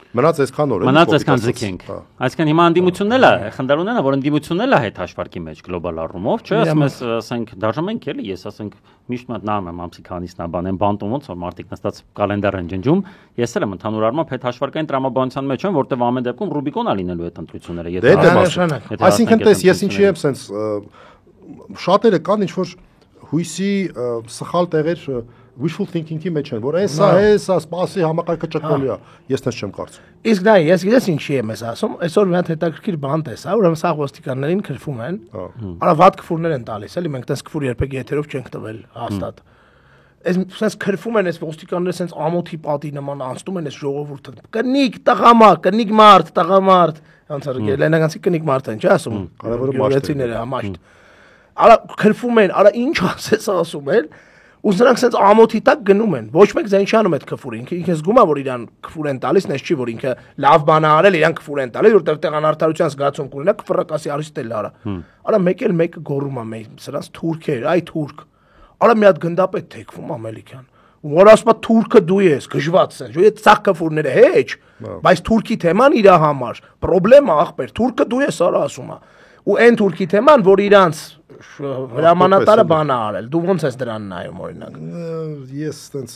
մնաց այսքան օր։ Մնաց այսքան ձգենք։ Այսինքն հիմա անդիմությունն էլ է, խնդրունն է, որ անդիմությունն էլ է հետ հաշվարկի մեջ գլոբալ առումով, չէ՞, ասում ես, ասենք, դաժանենք էլի, ես ասենք միշտ նայում եմ ամսի քանիսն է բան, այն բանտում ոնց որ մարդիկ նստած կալենդար են ջնջում, ես էլ եմ ընդհանուր առմամբ հետ հաշվարկային տրամաբանության մեջ եմ, որտեղ ամեն դեպքում Ռուբիկոն է լինելու այդ ընտրությունները, եթե այսինքն տես, ես ինչի եմ սենց շատերը կան ինչ որ հույսի սխալ տեղեր wishful thinking-ի մեջ են, որ հեսա, սպասի համակարգը ճկնելու է։ Ես դες չեմ կարծում։ Իսկ դա ես գիտես ինչի եմ ասում, այսօր մի հատ հետաքրքիր բան տեսա, ուրեմն սա ոստիկաններին քրվում են, արա վատ քֆուրներ են տալիս, էլի մենք տես քֆուր երբեք եթերով չենք տվել հաստատ։ Այս քրվում են այս ոստիկանները սենց ամոթի պատի նման անցնում են այս ժողովուրդը։ Կնիկ տղամարդ, տղամարդ, ոնց է լենագանցի կնիկ մարդ են, չի ասում։ Կարևորը մաշտերները համաշտ։ Արա քրվում են, արա ինչ ասես ասում են։ Ու նրանք sense ամոթի տակ գնում են։ Ոչ մեկ ձայն չանում այդ քֆուրը։ Ինքը զգում է, որ իրան քֆուր են տալիս, նես չի, որ ինքը լավ բան է արել, իրան քֆուր են տալիս, որտեղ տեղանարդարության զգացում կունենա, քֆրակասի արիստել արա։ Արա մեկ էլ մեկը գոռում է մեզ, սրանց թուրքեր, այ թուրք։ Արա մի հատ գնդապետ թեքվում ամերիկյան։ Որ ասում է թուրքը դու ես, գժված sense։ Ու այդ ցախ քֆուրները հեչ, բայց թուրքի թեման իր համար։ Պրոբլեմը ախպեր, թուրքը դու ես, արա ասում է։ Ու այն թուրքի թեման, որ իրանց հրամանատարը բան է արել։ Դու ո՞նց ես դրան նայում օրինակ։ Ես տենց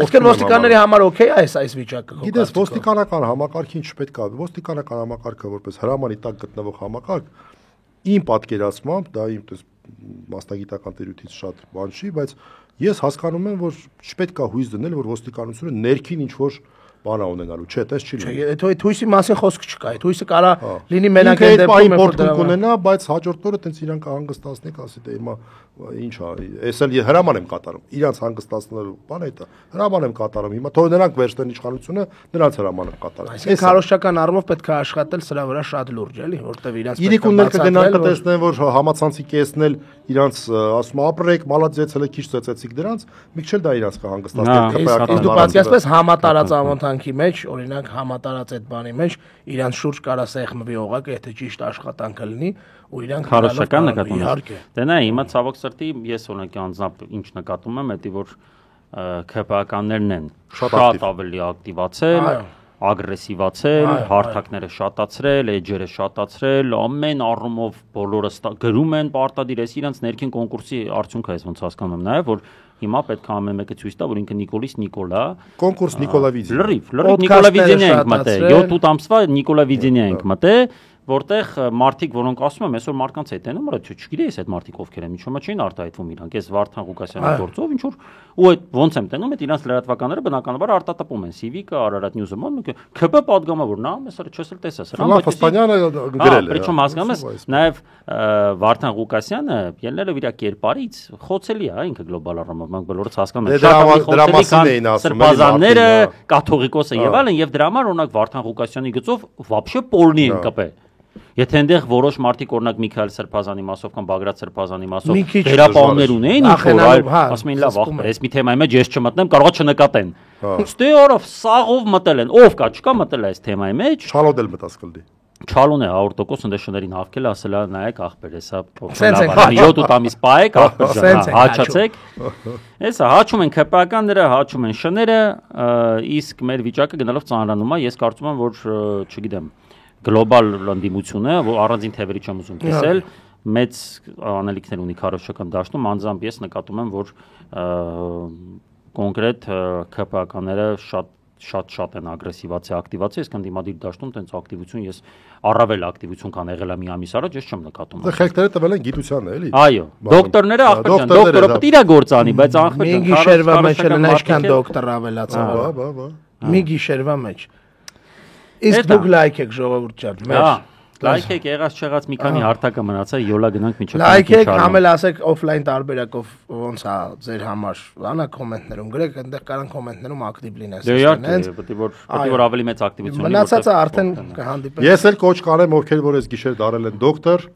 Իսկ ոստիկանների համար օքեյ է այս վիճակը։ Գիտես, ոստիկանական համակարգին չպետք է։ Ոստիկանական համակարգը որպես հրամանի տակ գտնվող համակարգ իմ պատկերացմամբ, դա իմ տես մասնագիտական տերությունից շատ բան չի, բայց ես հասկանում եմ, որ չպետք է հույս դնել, որ ոստիկանությունը ներքին ինչ որ բան ունենալու, չէ, տես չի լինի։ Չէ, այդ հույսի մասին խոսք չկա, այդ հույսը կարա լինի մենակ այն դեպքում, որ կունենա, բայց հաջորդ օրը տենց իրան կհանգստացնեք, ասի դե հիմա ինչ է, ես էլ հրաման եմ կատարում, իրանց հանգստացնելու բան է դա, հրաման եմ կատարում, հիմա թող նրանք վերջնեն իշխանությունը, նրանց հրաման եմ կատարում։ Այսինքն քարոշչական առումով պետք է աշխատել սրա վրա շատ լուրջ, էլի, որտեվ իրանց իրիկուններ կգնան կտեսնեն, որ համացանցի կեսնել իրանց ասում ապրեք, մալադզեց, հələ քիչ ծեծեցիք դրանց, միք չէ դա իրանց կհանգստացնի քպայական։ Դու պատկերացնես համատարած ավանդանքի մեջ, օրինակ համատարած այդ բանի մեջ իրանց շուրջ կարա սեղմվի օղակը, եթե ճիշտ աշխատանքը լինի, ու իրանք քարոշչական նկատում։ Դե նայ, հիմա ցավոք սրտի ես օրինակ անձնապ ինչ նկատում եմ, դա որ քպայականներն են շատ ավելի ակտիվացել, ագրեսիվացել, հարթակները շատացրել, էջերը շատացրել, ամեն առումով բոլորը գրում են պարտադիր, ես իրանց ներքին կոնկուրսի արդյունքը ես ոնց հասկանում եմ նաև, որ հիմա պետք է ամեն մեկը ցույց տա, որ ինքը Նիկոլիս Նիկոլա, կոնկուրս Նիկոլա Վիզին։ Լրիվ Նիկոլա Վիզինի ենք մտել, 7-8 ամսվա Նիկոլա Վիզինի ենք մտել, որտեղ մարդիկ, որոնք ասում եմ, այսօր մարդկանց հետ են, մոռա չգիտեի ես այդ մարդիկ ովքեր են, ինչու՞ չէին արտահայտվում իրանք, ես Վարդան Ղուկասյանի գործով ինչ որ ու այդ ոնց եմ տենում, այդ իրանց լրատվականները բնականաբար արտատպում են Civic-ը, Ararat News-ը, ոնց ՔՊ պատգամավոր նա, այսօր չես էլ տեսա սրան, բայց Սպանյանը գրել է։ Причем հասկանում ես, նաև Վարդան Ղուկասյանը ելնելով իր կերպարից խոցելի է, ինքը գլոբալ առումով, մենք բոլորս հասկանում ենք, շատ դրա մասին էին ասում, սրբազանները, կաթողիկոսը եւ այլն, եւ դրա համար օրինակ Վարդան Ղուկասյանի գծով вообще полный են կպել։ Եթե այնտեղ որոշ մարդիկ օրինակ Միքայել Սրբազանի մասով կամ Բագրատ Սրբազանի մասով դերապաններ ունեին, ինչ որ ասում էին լավ, ախպեր, ես մի թեմայի մեջ ես չմտնեմ, կարող է չնկատեն։ Ստե օրով սաղով մտել են, ով կա, չկա մտել այս թեմայի մեջ։ Չալոդել մտածկլդի։ Չալուն է 100% ընդ շներին հավքել, ասելա նայեք ախպեր, հեսա 7-8 ամիս պայեք, ախպեր ջան, հաչացեք։ Հեսա հաչում են քպականները, հաչում են շները, իսկ մեր վիճակը գնալով ծանրանում է, ես կարծում եմ, որ չգիտեմ գլոբալ ընդդիմությունը, որ առանձին թևերի չեմ ուզում տեսել, մեծ անելիքներ ունի քարոշչական դաշտում, անձամբ ես նկատում եմ, որ կոնկրետ քպականները շատ շատ են ագրեսիվացիա, ակտիվացիա, իսկ ընդդիմադիր դաշտում տենց ակտիվություն ես առավել ակտիվություն կան եղել է մի ամիս առաջ, ես չեմ նկատում։ Դա խելքները տվել են գիտության էլի։ Այո, դոկտորները ախպետ, դոկտորը պետք է իր գործանի, բայց ախպետ մի գիշերվա մեջ էլ այնքան դոկտոր ավելացավ։ Մի գիշերվա մեջ։ Իսկ դուք լայք եք ժողովուրդ ջան, մեր լայք եք եղած չեղած մի քանի հարթակը մնացա, յոլա գնանք միջև։ Լայք եք, համել ասեք օֆլայն տարբերակով ոնց է ձեր համար։ Անա կոմենտներում գրեք, այնտեղ կարան կոմենտներում ակտիվ լինեն։ Դե իհարկե, պետք որ ավելի մեծ ակտիվություն լինի։ Մնացածը արդեն կհանդիպեն։ Ես էլ կոչ կանեմ, ովքեր որ այս գիշեր դարել են դոկտոր,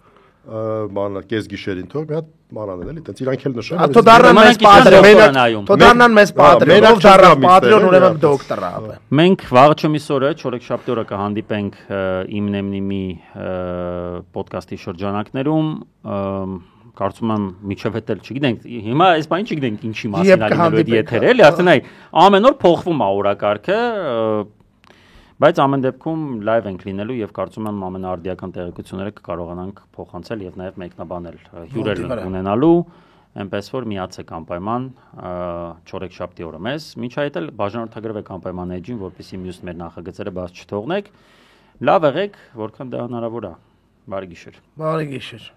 մանա կես գիշերին թող մի հատ մանան էլի, տենց իրանք էլ նշան։ Թո դառնան մեծ պատրոն։ Թո դառնան մեծ պատրոն, ով դառնա պատրոն ուրեմն դոկտոր է։ Մենք վաղճոմիս օրը, չորեքշաբթի օրը կհանդիպենք իմ նեմնիմի ոդկասթի շրջանակներում, կարծում եմ միջև հետել չգիտենք, հիմա այս բանը չգիտենք ինչի մասին ալինելու է եթերը, էլի, արդեն այ ամեն օր փոխվում է օրակարգը, բայց ամեն դեպքում լայվ ենք լինելու եւ կարծում եմ ամենաարդիական տեղեկությունները կկարողանանք փոխանցել եւ նաեւ մեկնաբանել հյուրեր ունենալու, այնպես որ միացեք անպայման չորեքշաբթի օրը մեզ, մինչ այդ էլ բաժանորդագրվեք անպայման էջին, որպեսզի մյուս մեր նախագծերը բաց չթողնեք, լավ եղեք, որքան դա հնարավոր է, բարի գիշեր։ Բարի գիշեր։